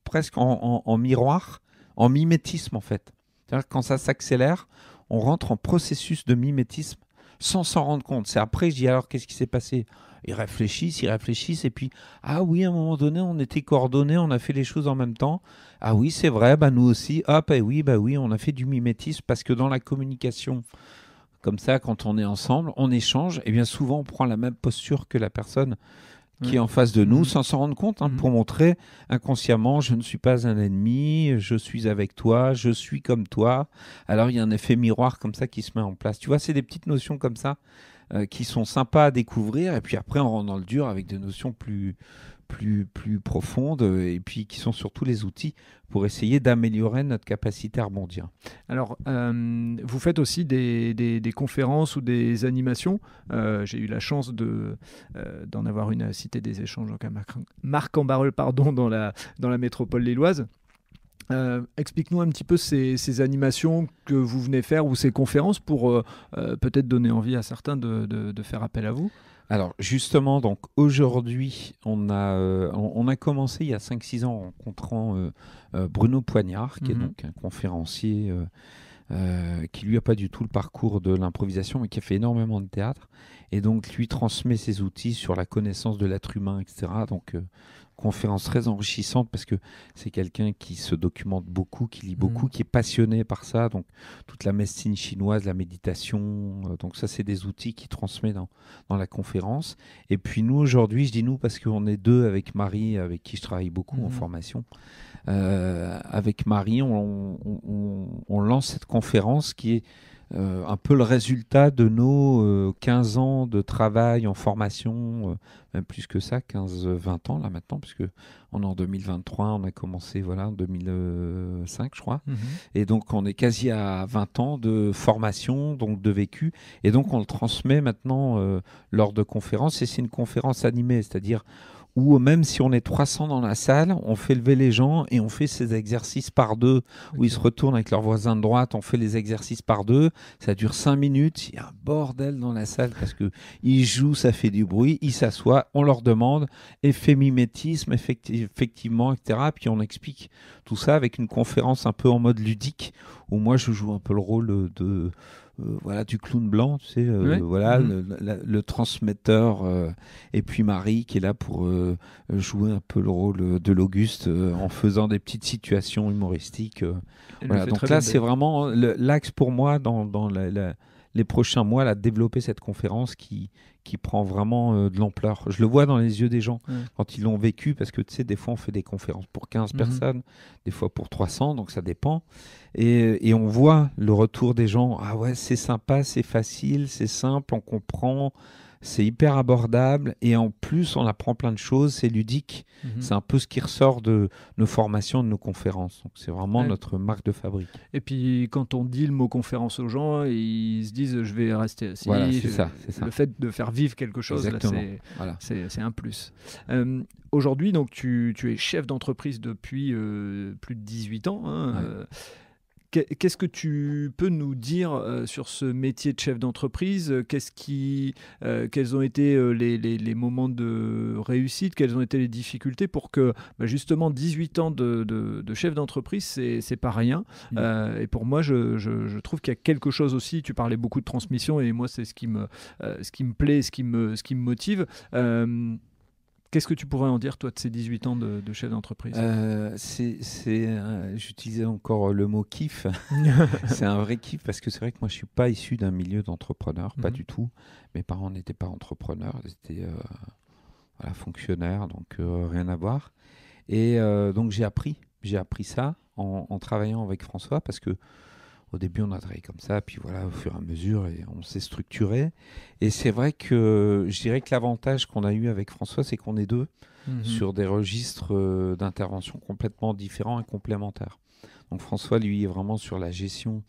presque en miroir, en mimétisme en fait. C'est-à-dire que quand ça s'accélère, on rentre en processus de mimétisme sans s'en rendre compte. C'est après, je dis alors qu'est-ce qui s'est passé ? Ils réfléchissent, et puis ah oui, à un moment donné, on était coordonnés, on a fait les choses en même temps. Ah oui, c'est vrai, nous aussi. Oui, on a fait du mimétisme parce que dans la communication, comme ça, quand on est ensemble, on échange, et bien souvent on prend la même posture que la personne qui est en face de nous, sans s'en rendre compte, pour montrer inconsciemment, je ne suis pas un ennemi, je suis avec toi, je suis comme toi. Alors il y a un effet miroir comme ça qui se met en place. Tu vois, c'est des petites notions comme ça qui sont sympas à découvrir, et puis après on rentre dans le dur avec des notions plus profondes, et puis qui sont surtout les outils pour essayer d'améliorer notre capacité à rebondir. Alors, vous faites aussi des conférences ou des animations. J'ai eu la chance d'en avoir une à Cité des Échanges, donc à Marc-en-Barœul, dans la métropole lilloise. Explique-nous un petit peu ces animations que vous venez faire ou ces conférences pour peut-être donner envie à certains de faire appel à vous. Alors justement, donc aujourd'hui, on a commencé il y a 5-6 ans en rencontrant Bruno Poignard, qui est donc un conférencier qui lui a pas du tout le parcours de l'improvisation, mais qui a fait énormément de théâtre, et donc lui transmet ses outils sur la connaissance de l'être humain, etc. Donc conférence très enrichissante parce que c'est quelqu'un qui se documente beaucoup, qui lit beaucoup, qui est passionné par ça. Donc, toute la médecine chinoise, la méditation. Donc, ça, c'est des outils qu'il transmet dans la conférence. Et puis, nous, aujourd'hui, je dis nous parce qu'on est deux avec Marie, avec qui je travaille beaucoup en formation. Avec Marie, on lance cette conférence qui est un peu le résultat de nos 15 ans de travail en formation, même plus que ça, 15-20 ans là maintenant, puisque on est en 2023, on a commencé en 2005 je crois, et donc on est quasi à 20 ans de formation, donc de vécu, et donc on le transmet maintenant lors de conférences, et c'est une conférence animée, c'est-à-dire où même si on est 300 dans la salle, on fait lever les gens et on fait ces exercices par deux, où ils se retournent avec leur voisin de droite, on fait les exercices par deux, ça dure 5 minutes, il y a un bordel dans la salle parce qu'ils jouent, ça fait du bruit, ils s'assoient, on leur demande, effet mimétisme, effectivement, etc. Puis on explique tout ça avec une conférence un peu en mode ludique, où moi je joue un peu le rôle du clown blanc, tu sais, le transmetteur, et puis Marie qui est là pour jouer un peu le rôle de l'Auguste en faisant des petites situations humoristiques. Donc là, c'est vraiment l'axe pour moi dans les prochains mois, là, développer cette conférence qui prend vraiment de l'ampleur. Je le vois dans les yeux des gens quand ils l'ont vécu, parce que tu sais, des fois on fait des conférences pour 15 personnes, des fois pour 300, donc ça dépend. Et on voit le retour des gens. Ah ouais, c'est sympa, c'est facile, c'est simple, on comprend, c'est hyper abordable, et en plus on apprend plein de choses, c'est ludique. C'est un peu ce qui ressort de nos formations, de nos conférences. Donc c'est vraiment notre marque de fabrique. Et puis quand on dit le mot conférence aux gens, ils se disent je vais rester assis. Voilà, c'est ça. Le fait de faire vivre quelque chose, là, c'est un plus. Aujourd'hui, donc tu es chef d'entreprise depuis plus de 18 ans. Qu'est-ce que tu peux nous dire sur ce métier de chef d'entreprise ? Quels ont été les moments de réussite ? Quelles ont été les difficultés pour que justement 18 ans de chef d'entreprise, c'est pas rien. Et pour moi, je trouve qu'il y a quelque chose aussi. Tu parlais beaucoup de transmission, et moi, c'est ce qui me plaît, ce qui me motive. Qu'est-ce que tu pourrais en dire, toi, de ces 18 ans de chef d'entreprise ? J'utilisais encore le mot kiff. C'est un vrai kiff, parce que c'est vrai que moi, je ne suis pas issu d'un milieu d'entrepreneurs, pas du tout. Mes parents n'étaient pas entrepreneurs, ils étaient fonctionnaires, donc rien à voir. Et donc, j'ai appris ça en travaillant avec François, parce que au début, on a travaillé comme ça, puis voilà, au fur et à mesure, et on s'est structuré. Et c'est vrai que je dirais que l'avantage qu'on a eu avec François, c'est qu'on est deux sur des registres d'intervention complètement différents et complémentaires. Donc François, lui, est vraiment sur la gestion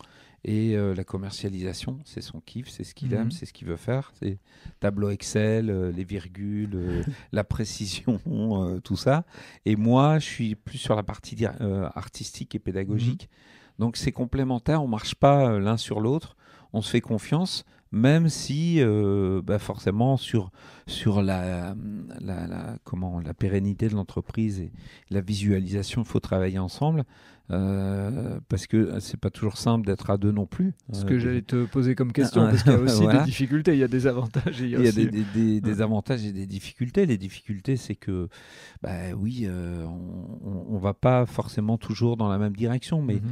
et la commercialisation. C'est son kiff, c'est ce qu'il aime, c'est ce qu'il veut faire. C'est tableau Excel, les virgules, la précision, tout ça. Et moi, je suis plus sur la partie artistique et pédagogique. Donc c'est complémentaire, on ne marche pas l'un sur l'autre, on se fait confiance, même si forcément sur la pérennité de l'entreprise et la visualisation, il faut travailler ensemble, parce que c'est pas toujours simple d'être à deux non plus. Ce que j'allais te poser comme question, parce qu'il y a aussi des difficultés, il y a des avantages. Il y a des avantages et des difficultés. Les difficultés, c'est que on va pas forcément toujours dans la même direction, mais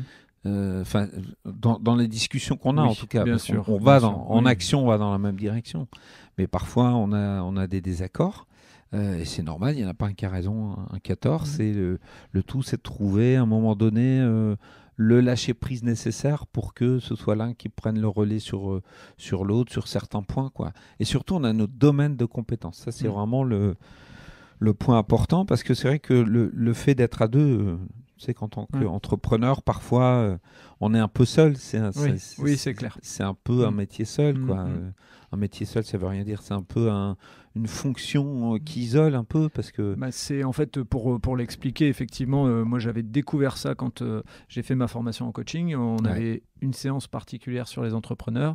dans les discussions qu'on a, en tout cas, bien sûr, on va en action, on va dans la même direction, mais parfois on a des désaccords, et c'est normal, il n'y en a pas un qui a raison, un qui a tort. C'est le tout, c'est de trouver à un moment donné le lâcher prise nécessaire pour que ce soit l'un qui prenne le relais sur l'autre sur certains points, quoi. Et surtout, on a notre domaine de compétences, ça c'est vraiment le point important, parce que c'est vrai que le fait d'être à deux, tu sais, qu'en tant qu'entrepreneur, parfois, on est un peu seul. C'est clair. C'est un peu un métier seul, quoi. Un métier seul, ça veut rien dire. C'est un peu une fonction qui isole un peu, parce que... c'est en fait, pour l'expliquer, effectivement, moi j'avais découvert ça quand j'ai fait ma formation en coaching. On avait une séance particulière sur les entrepreneurs.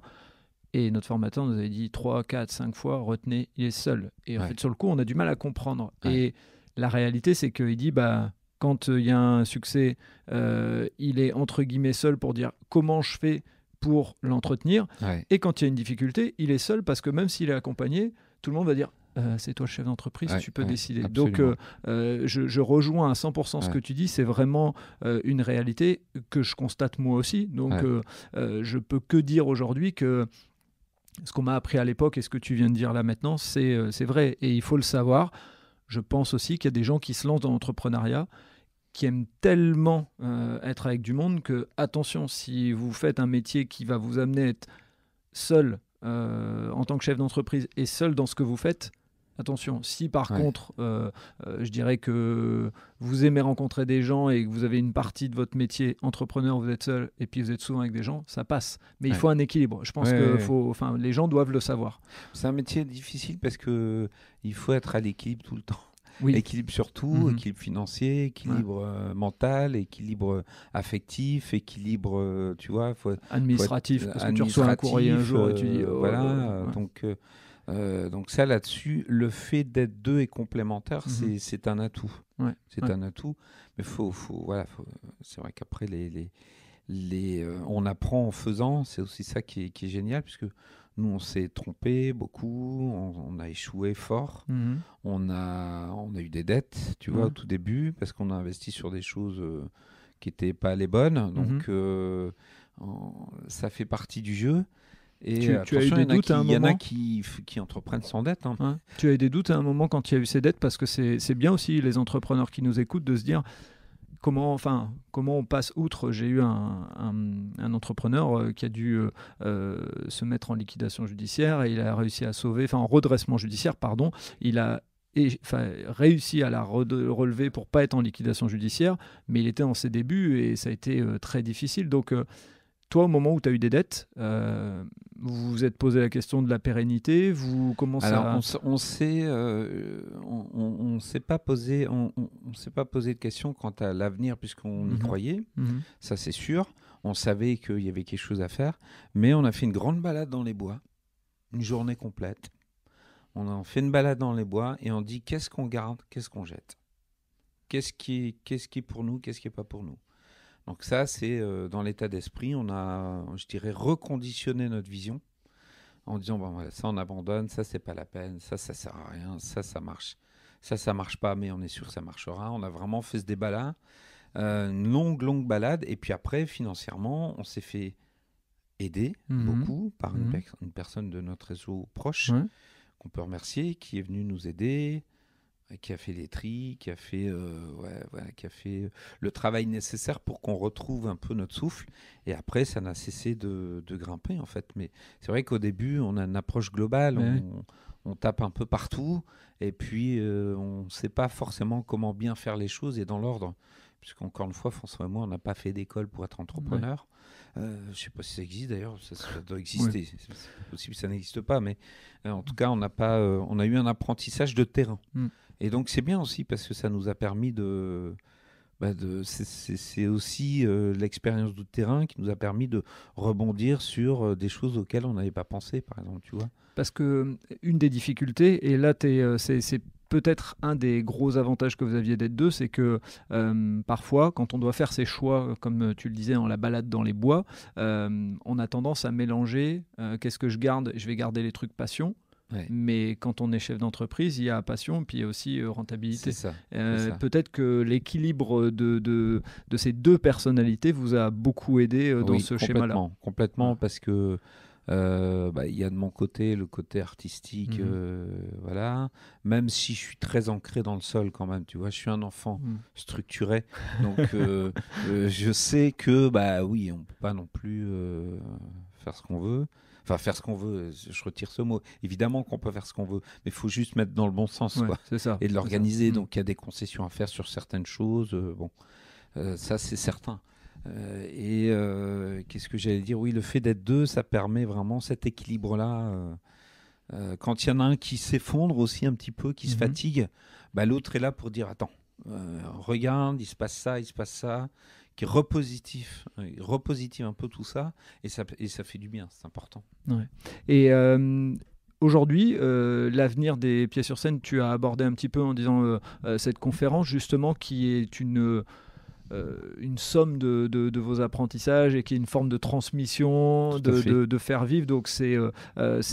Et notre formateur nous avait dit 3, 4, 5 fois, retenez, il est seul. Et en fait, sur le coup, on a du mal à comprendre. Et la réalité, c'est qu'il dit... quand il y a un succès, il est entre guillemets seul pour dire comment je fais pour l'entretenir. Et quand il y a une difficulté, il est seul parce que même s'il est accompagné, tout le monde va dire c'est toi le chef d'entreprise, Ouais, tu peux ouais, décider. absolument. Donc, je rejoins à 100% ce Ouais. que tu dis. C'est vraiment une réalité que je constate moi aussi. Donc, Ouais. je peux que dire aujourd'hui que ce qu'on m'a appris à l'époque et ce que tu viens de dire là maintenant, c'est vrai. Et il faut le savoir. Je pense aussi qu'il y a des gens qui se lancent dans l'entrepreneuriat, qui aiment tellement être avec du monde que, attention, si vous faites un métier qui va vous amener à être seul en tant que chef d'entreprise et seul dans ce que vous faites, attention. Si par Ouais. contre, je dirais que vous aimez rencontrer des gens et que vous avez une partie de votre métier entrepreneur, vous êtes seul et puis vous êtes souvent avec des gens, ça passe. Mais il Ouais. faut un équilibre. Je pense Ouais, que ouais. les gens doivent le savoir. C'est un métier difficile parce que il faut être à l'équilibre tout le temps. Oui. Équilibre sur tout, Mhm. équilibre financier, équilibre mental, équilibre affectif, équilibre, tu vois, faut être Administratif, parce que tu reçois un courrier un jour et tu dis voilà. ouais. Donc ça là-dessus, le fait d'être deux et complémentaires, Mhm. c'est un atout. Ouais, C'est ouais. un atout. Mais voilà, c'est vrai qu'après on apprend en faisant, c'est aussi ça qui est génial, puisque nous on s'est trompé beaucoup, on a échoué fort. Mhm. On a eu des dettes, tu vois, Ouais. au tout début, parce qu'on a investi sur des choses qui n'étaient pas les bonnes. Donc, Mhm. ça fait partie du jeu. Et Tu as eu attention, des doutes à un il y en a moment qui entreprennent sans dette. Hein. Ouais. Tu as eu des doutes à un moment quand il y a eu ces dettes, parce que c'est bien aussi les entrepreneurs qui nous écoutent de se dire comment on passe outre. J'ai eu un entrepreneur qui a dû se mettre en liquidation judiciaire et il a réussi à sauver, en redressement judiciaire, pardon. Il a réussi à la relever pour pas être en liquidation judiciaire, mais il était en ses débuts et ça a été très difficile. Donc, toi, au moment où tu as eu des dettes, vous vous êtes posé la question de la pérennité, comment Alors, ça... on s'est pas posé, on s'est pas posé de questions quant à l'avenir puisqu'on y Mhm. croyait. Mhm. Ça, c'est sûr. On savait qu'il y avait quelque chose à faire, mais on a fait une grande balade dans les bois, une journée complète. On a fait une balade dans les bois et on dit qu'est-ce qu'on garde, qu'est-ce qu'on jette, qu'est-ce qui est pour nous, qu'est-ce qui est pas pour nous. Donc ça, c'est dans l'état d'esprit, on a, je dirais, reconditionné notre vision en disant bon, voilà, ça on abandonne, ça c'est pas la peine, ça sert à rien, ça marche, ça marche pas, mais on est sûr que ça marchera. On a vraiment fait ce débat-là, une longue balade, et puis après financièrement, on s'est fait aider Mhm. beaucoup par Mhm. une personne de notre réseau proche Ouais. qu'on peut remercier, qui est venue nous aider, qui a fait les tris, qui a fait le travail nécessaire pour qu'on retrouve un peu notre souffle. Et après, ça n'a cessé de grimper, en fait. Mais c'est vrai qu'au début, on a une approche globale, Ouais. on tape un peu partout, et puis on ne sait pas forcément comment bien faire les choses et dans l'ordre. Puisqu'encore une fois, François et moi, on n'a pas fait d'école pour être entrepreneur. Je ne sais pas si ça existe d'ailleurs, ça doit exister. Ouais. C'est possible que ça n'existe pas, mais en tout cas, on a eu un apprentissage de terrain. Mm. Et donc c'est bien aussi parce que ça nous a permis c'est aussi l'expérience du terrain qui nous a permis de rebondir sur des choses auxquelles on n'avait pas pensé, par exemple, tu vois. Parce que une des difficultés, et là c'est peut-être un des gros avantages que vous aviez d'être deux, c'est que parfois, quand on doit faire ses choix, comme tu le disais, en la balade dans les bois, on a tendance à mélanger qu'est-ce que je garde. Je vais garder les trucs passion. Ouais. Mais quand on est chef d'entreprise, il y a passion, puis il y a aussi rentabilité. C'est ça. Peut-être que l'équilibre de ces deux personnalités vous a beaucoup aidé dans ce schéma-là. Complètement, Ouais. parce que il y a de mon côté le côté artistique, voilà. Même si je suis très ancré dans le sol quand même, tu vois, je suis un enfant structuré, donc je sais que oui, on peut pas non plus faire ce qu'on veut. Enfin, faire ce qu'on veut, je retire ce mot. Évidemment qu'on peut faire ce qu'on veut, mais il faut juste mettre dans le bon sens, Ouais, quoi, c'est ça, et de l'organiser. c'est ça. Donc, il y a des concessions à faire sur certaines choses. Ça, c'est certain. Qu'est-ce que j'allais dire? Oui, le fait d'être deux, ça permet vraiment cet équilibre-là. Quand il y en a un qui s'effondre aussi un petit peu, qui se fatigue, l'autre est là pour dire attends, regarde, il se passe ça, qui repositive un peu tout ça, et ça fait du bien, c'est important. Ouais. Et aujourd'hui, l'avenir des Pieds sur scène, tu as abordé un petit peu en disant cette conférence justement qui est une somme de vos apprentissages et qui est une forme de transmission, Tout à fait. de faire vivre. Donc c'est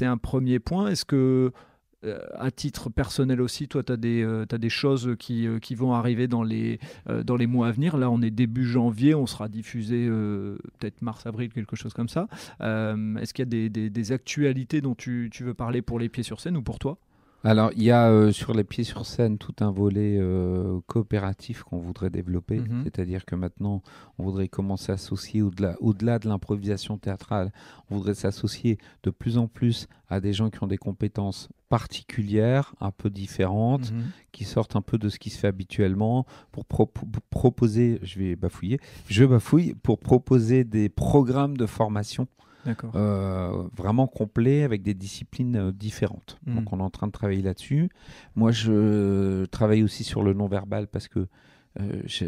un premier point. Est-ce que à titre personnel aussi, toi, tu as des choses qui vont arriver dans les mois à venir. Là, on est début janvier, on sera diffusé peut-être mars-avril, quelque chose comme ça. Est-ce qu'il y a des actualités dont tu veux parler pour les pieds sur scène ou pour toi? Alors, il y a sur les pieds sur scène tout un volet coopératif qu'on voudrait développer. Mhm. C'est-à-dire que maintenant, on voudrait commencer à associer au-delà de l'improvisation théâtrale, on voudrait s'associer de plus en plus à des gens qui ont des compétences particulières, un peu différentes, Mhm. qui sortent un peu de ce qui se fait habituellement, pour proposer, je bafouille, pour proposer des programmes de formation D'accord. vraiment complet avec des disciplines différentes. Mm. Donc on est en train de travailler là-dessus. Moi je travaille aussi sur le non-verbal parce que ça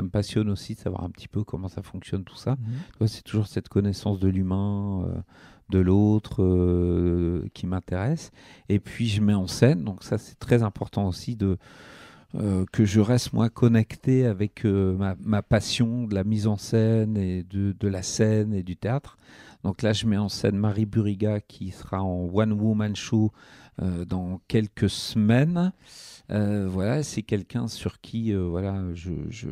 me passionne aussi de savoir un petit peu comment ça fonctionne tout ça. Mhm. Tu vois, c'est toujours cette connaissance de l'humain, de l'autre qui m'intéresse. Et puis je mets en scène, donc ça c'est très important aussi que je reste moi connecté avec ma passion de la mise en scène et de la scène et du théâtre. Donc là, je mets en scène Marie Buriga qui sera en One Woman Show dans quelques semaines. Voilà, c'est quelqu'un sur qui,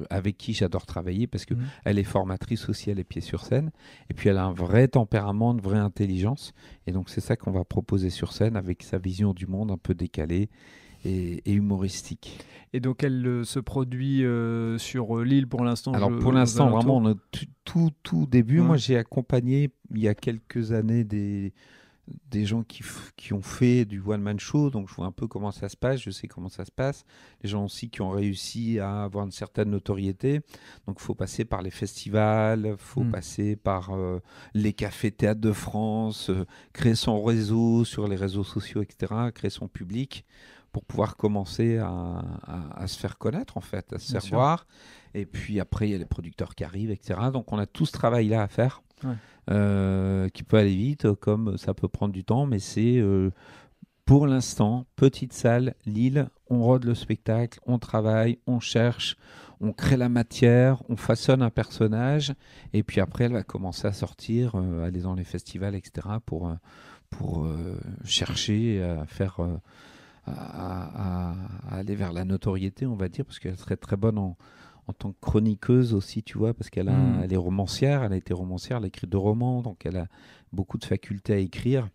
avec qui j'adore travailler parce que elle est formatrice aussi, elle est pieds sur scène. Et puis elle a un vrai tempérament, une vraie intelligence. Et donc c'est ça qu'on va proposer sur scène avec sa vision du monde un peu décalée et humoristique. Et donc, elle se produit sur l'île pour l'instant. Alors pour l'instant, aux vraiment, alentours. on a tout début. Ouais. Moi, j'ai accompagné il y a quelques années des gens qui ont fait du one-man show, donc je vois un peu comment ça se passe, je sais comment ça se passe. Les gens aussi qui ont réussi à avoir une certaine notoriété. Donc il faut passer par les festivals, il faut passer par les cafés théâtre de France, créer son réseau sur les réseaux sociaux, etc., créer son public pour pouvoir commencer à se faire connaître, en fait, à se faire voir. Et puis après, il y a les producteurs qui arrivent, etc. Donc on a tout ce travail-là à faire. Ouais. Qui peut aller vite, comme ça peut prendre du temps, mais c'est pour l'instant, petite salle, Lille, on rôde le spectacle, on travaille, on cherche, on crée la matière, on façonne un personnage, et puis après elle va commencer à sortir, aller dans les festivals, etc. pour chercher à faire... à aller vers la notoriété, on va dire, parce qu'elle serait très bonne en tant que chroniqueuse aussi, tu vois, parce qu'elle elle est romancière, elle a été romancière, elle a écrit 2 romans, donc elle a beaucoup de facultés à écrire.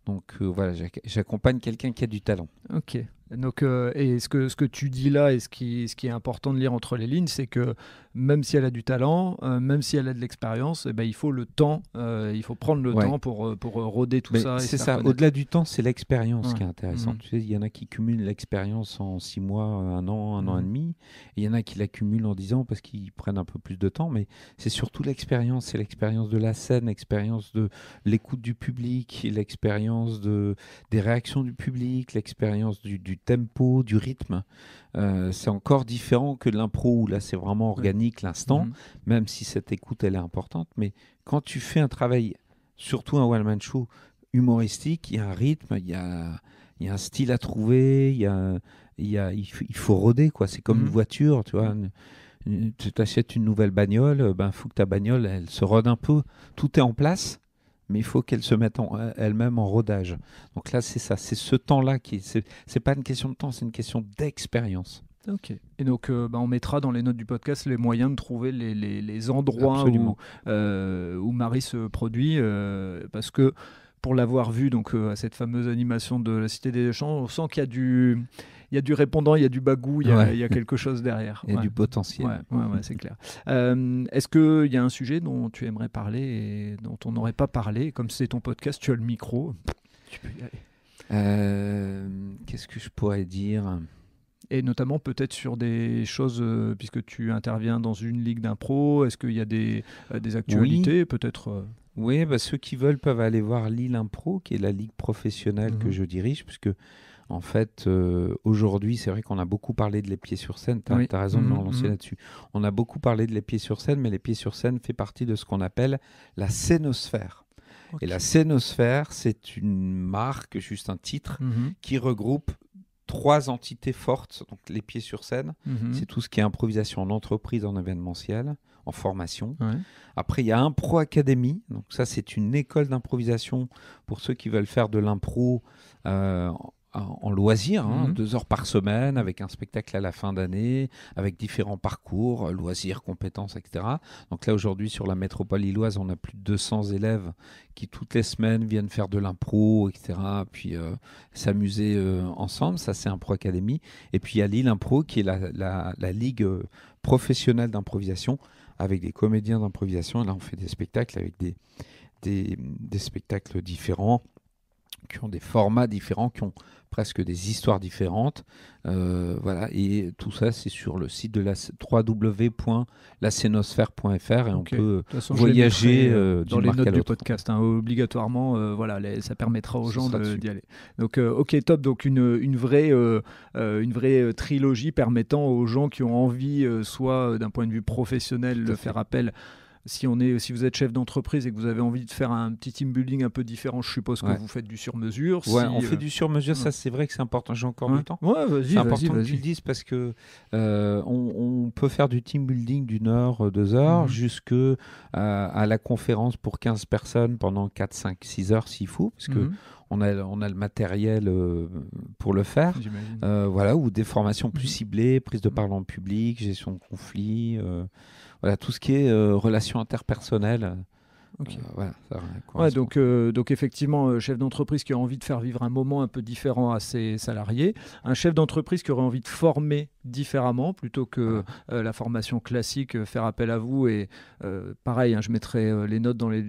Donc voilà, j'accompagne quelqu'un qui a du talent. Ok. Donc, et ce que tu dis là, et ce qui est important de lire entre les lignes, c'est que même si elle a du talent, même si elle a de l'expérience, eh ben, il faut le temps, il faut prendre le temps pour roder tout ça. C'est ça, au-delà du temps, c'est l'expérience qui est intéressante. Mmh. Tu sais, il y en a qui cumulent l'expérience en 6 mois, 1 an, 1 an et demi, et il y en a qui l'accumulent en 10 ans parce qu'ils prennent un peu plus de temps, mais c'est surtout l'expérience, c'est l'expérience de la scène, l'expérience de l'écoute du public, l'expérience des réactions du public, l'expérience du tempo, du rythme. C'est encore différent que de l'impro où là c'est vraiment organique l'instant, même si cette écoute elle est importante. Mais quand tu fais un travail, surtout un one-man show humoristique, il y a un rythme, il y a un style à trouver, il faut roder, quoi. C'est comme une voiture, tu vois. Tu t'achètes une nouvelle bagnole, faut que ta bagnole elle se rode un peu. Tout est en place, mais il faut qu'elle se mette elle-même en rodage. Donc là, c'est ça, c'est ce temps-là c'est pas une question de temps, c'est une question d'expérience. Ok. Et donc, on mettra dans les notes du podcast les moyens de trouver les endroits où Marie se produit, parce que pour l'avoir vu donc à cette fameuse animation de la Cité des Champs, on sent qu'il y a du répondant, il y a du bagou, il y a quelque chose derrière. Il y a du potentiel. Ouais, c'est clair. Est-ce qu'il y a un sujet dont tu aimerais parler et dont on n'aurait pas parlé? Comme c'est ton podcast, tu as le micro, tu peux y aller. Qu'est-ce que je pourrais dire? Et notamment peut-être sur des choses, puisque tu interviens dans une ligue d'impro, est-ce qu'il y a des actualités peut-être Oui, ceux qui veulent peuvent aller voir Lille Impro, qui est la ligue professionnelle que je dirige, puisque en fait, aujourd'hui, c'est vrai qu'on a beaucoup parlé de les pieds sur scène, tu as raison de me relancer là-dessus. On a beaucoup parlé de les pieds sur scène, mais les pieds sur scène fait partie de ce qu'on appelle la scénosphère. Okay. Et la scénosphère, c'est une marque, juste un titre, qui regroupe 3 entités fortes. Donc les pieds sur scène, c'est tout ce qui est improvisation en entreprise, en événementiel, en formation. Après, il y a Impro Academy. Donc ça, c'est une école d'improvisation pour ceux qui veulent faire de l'impro en loisir, 2 heures par semaine, avec un spectacle à la fin d'année, avec différents parcours, loisirs, compétences, etc. Donc là, aujourd'hui, sur la métropole lilloise, on a plus de 200 élèves qui, toutes les semaines, viennent faire de l'impro, etc., puis s'amuser ensemble. Ça, c'est Impro Academy. Et puis, il y a Lille Impro, qui est la ligue professionnelle d'improvisation, avec des comédiens d'improvisation. Et là, on fait des spectacles avec des spectacles différents, qui ont des formats différents, qui ont presque des histoires différentes. Voilà. Et tout ça, c'est sur le site de la www.lacénosphère.fr et on peut voyager dans les notes du podcast. Obligatoirement, voilà, ça permettra aux gens d'y aller. Donc, ok, top. Donc, une vraie trilogie permettant aux gens qui ont envie, soit d'un point de vue professionnel, de faire appel. Si vous êtes chef d'entreprise et que vous avez envie de faire un petit team building un peu différent, je suppose que vous faites du sur-mesure. On fait du sur-mesure, ça c'est vrai que c'est important. J'ai encore du temps. C'est important que tu le dises parce que on peut faire du team building d'1 heure, 2 heures, jusqu'à la conférence pour 15 personnes pendant 4, 5, 6 heures s'il faut, parce que on a le matériel pour le faire. Voilà, ou des formations plus ciblées, prise de parole en public, gestion de conflits. Voilà, tout ce qui est relations interpersonnelles. Okay. Voilà, donc effectivement, chef d'entreprise qui a envie de faire vivre un moment un peu différent à ses salariés, un chef d'entreprise qui aurait envie de former différemment plutôt que la formation classique, faire appel à vous. Et pareil, je mettrai les notes dans les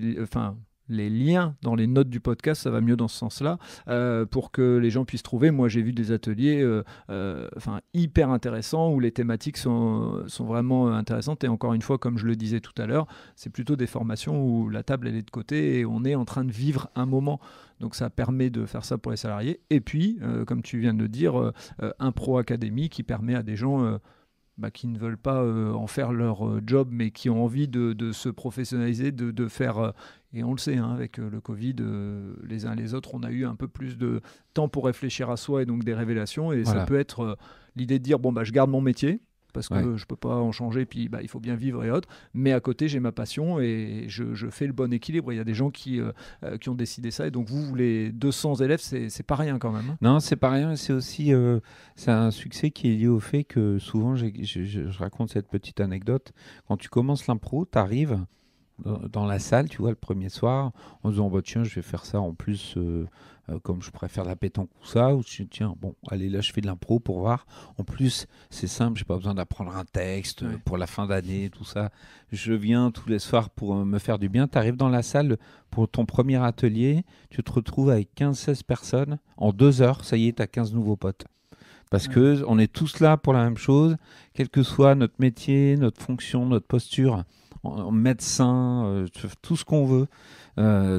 liens dans les notes du podcast, ça va mieux dans ce sens-là, pour que les gens puissent trouver. Moi, j'ai vu des ateliers hyper intéressants où les thématiques sont vraiment intéressantes. Et encore une fois, comme je le disais tout à l'heure, c'est plutôt des formations où la table elle est de côté et on est en train de vivre un moment. Donc ça permet de faire ça pour les salariés. Et puis, comme tu viens de le dire, Impro Academy qui permet à des gens qui ne veulent pas en faire leur job, mais qui ont envie de se professionnaliser, de faire... et on le sait, avec le Covid, les uns et les autres, on a eu un peu plus de temps pour réfléchir à soi et donc des révélations. Et ça peut être l'idée de dire, je garde mon métier, parce que je ne peux pas en changer, puis il faut bien vivre et autres. Mais à côté, j'ai ma passion et je fais le bon équilibre. Il y a des gens qui ont décidé ça. Et donc, vous, les 200 élèves, c'est pas rien quand même. Non, c'est pas rien. C'est aussi c'est un succès qui est lié au fait que souvent, je raconte cette petite anecdote. Quand tu commences l'impro, tu arrives dans la salle, tu vois, le premier soir, en disant tiens, je vais faire ça en plus, comme je préfère la pétanque ou ça, ou tiens, allez, là je fais de l'impro pour voir. En plus, c'est simple, j'ai pas besoin d'apprendre un texte pour la fin d'année, tout ça. Je viens tous les soirs pour me faire du bien. Tu arrives dans la salle pour ton premier atelier, tu te retrouves avec 15-16 personnes. En 2 heures, ça y est, tu as 15 nouveaux potes. Parce que on est tous là pour la même chose, quel que soit notre métier, notre fonction, notre posture. Médecin, tout ce qu'on veut.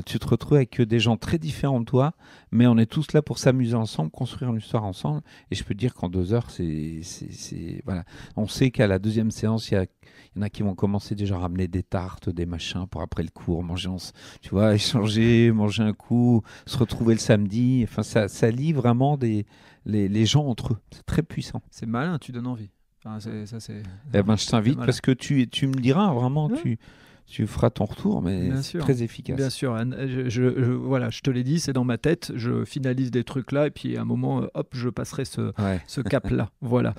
Tu te retrouves avec des gens très différents de toi, mais on est tous là pour s'amuser ensemble, construire une histoire ensemble. Et je peux te dire qu'en 2 heures, voilà. On sait qu'à la deuxième séance, il y en a qui vont commencer déjà à ramener des tartes, des machins pour après le cours, manger, échanger, manger un coup, se retrouver le samedi. Enfin, ça lie vraiment les gens entre eux. C'est très puissant. C'est malin, tu donnes envie. Je t'invite parce que tu me diras vraiment, tu feras ton retour, mais c'est très efficace. Bien sûr, je te l'ai dit, c'est dans ma tête, je finalise des trucs là et puis à un moment, je passerai ce cap-là. Voilà.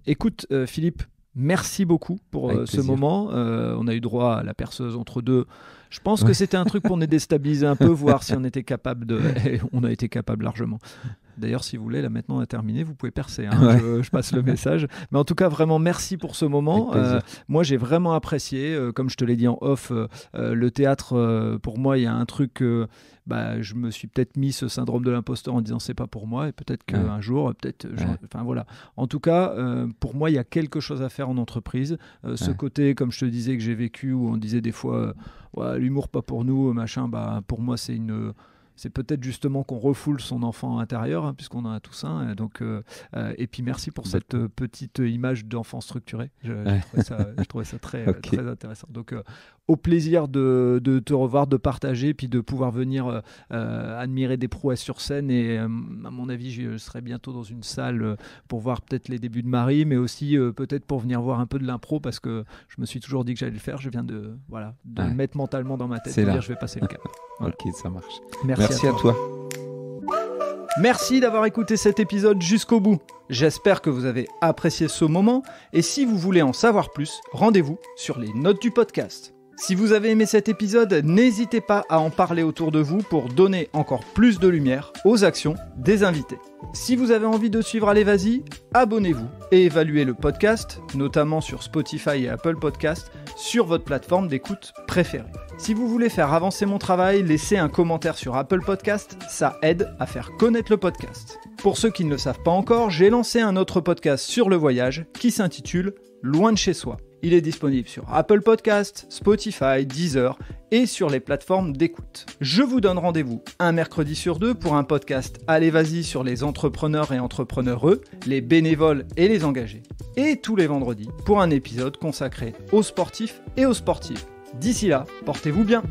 Écoute, Philippe, merci beaucoup pour ce moment. On a eu droit à la perceuse entre deux. Je pense que c'était un truc pour nous déstabiliser un peu, voir si on était capable de... Et on a été capable largement. D'ailleurs, si vous voulez, là maintenant on a terminé, vous pouvez percer. Je passe le message. Mais en tout cas, vraiment, merci pour ce moment. Moi, j'ai vraiment apprécié. Comme je te l'ai dit en off, le théâtre, pour moi, il y a un truc... je me suis peut-être mis ce syndrome de l'imposteur en disant c'est pas pour moi et peut-être qu'un jour, enfin voilà. En tout cas, pour moi, il y a quelque chose à faire en entreprise. Ce côté, comme je te disais, que j'ai vécu où on disait des fois l'humour pas pour nous, machin. Pour moi, c'est peut-être justement qu'on refoule son enfant intérieur, puisqu'on en a tous un. Donc, et puis merci pour cette petite image d'enfant structuré. Je trouvais ça très intéressant. Donc, au plaisir de te revoir, de partager, puis de pouvoir venir admirer des prouesses sur scène. Et à mon avis, je serai bientôt dans une salle pour voir peut-être les débuts de Marie, mais aussi peut-être pour venir voir un peu de l'impro, parce que je me suis toujours dit que j'allais le faire. Je viens de le mettre mentalement dans ma tête, de dire je vais passer le cap. Voilà. Ok, ça marche. Merci à toi. Merci d'avoir écouté cet épisode jusqu'au bout. J'espère que vous avez apprécié ce moment et si vous voulez en savoir plus, rendez-vous sur les notes du podcast. Si vous avez aimé cet épisode, n'hésitez pas à en parler autour de vous pour donner encore plus de lumière aux actions des invités. Si vous avez envie de suivre Allez Vas-y, abonnez-vous et évaluez le podcast, notamment sur Spotify et Apple Podcasts, sur votre plateforme d'écoute préférée. Si vous voulez faire avancer mon travail, laissez un commentaire sur Apple Podcasts, ça aide à faire connaître le podcast. Pour ceux qui ne le savent pas encore, j'ai lancé un autre podcast sur le voyage qui s'intitule Loin de chez soi. Il est disponible sur Apple Podcasts, Spotify, Deezer et sur les plateformes d'écoute. Je vous donne rendez-vous un mercredi sur 2 pour un podcast Allez Vas-y sur les entrepreneurs et entrepreneureux, les bénévoles et les engagés. Et tous les vendredis pour un épisode consacré aux sportifs et aux sportives. D'ici là, portez-vous bien.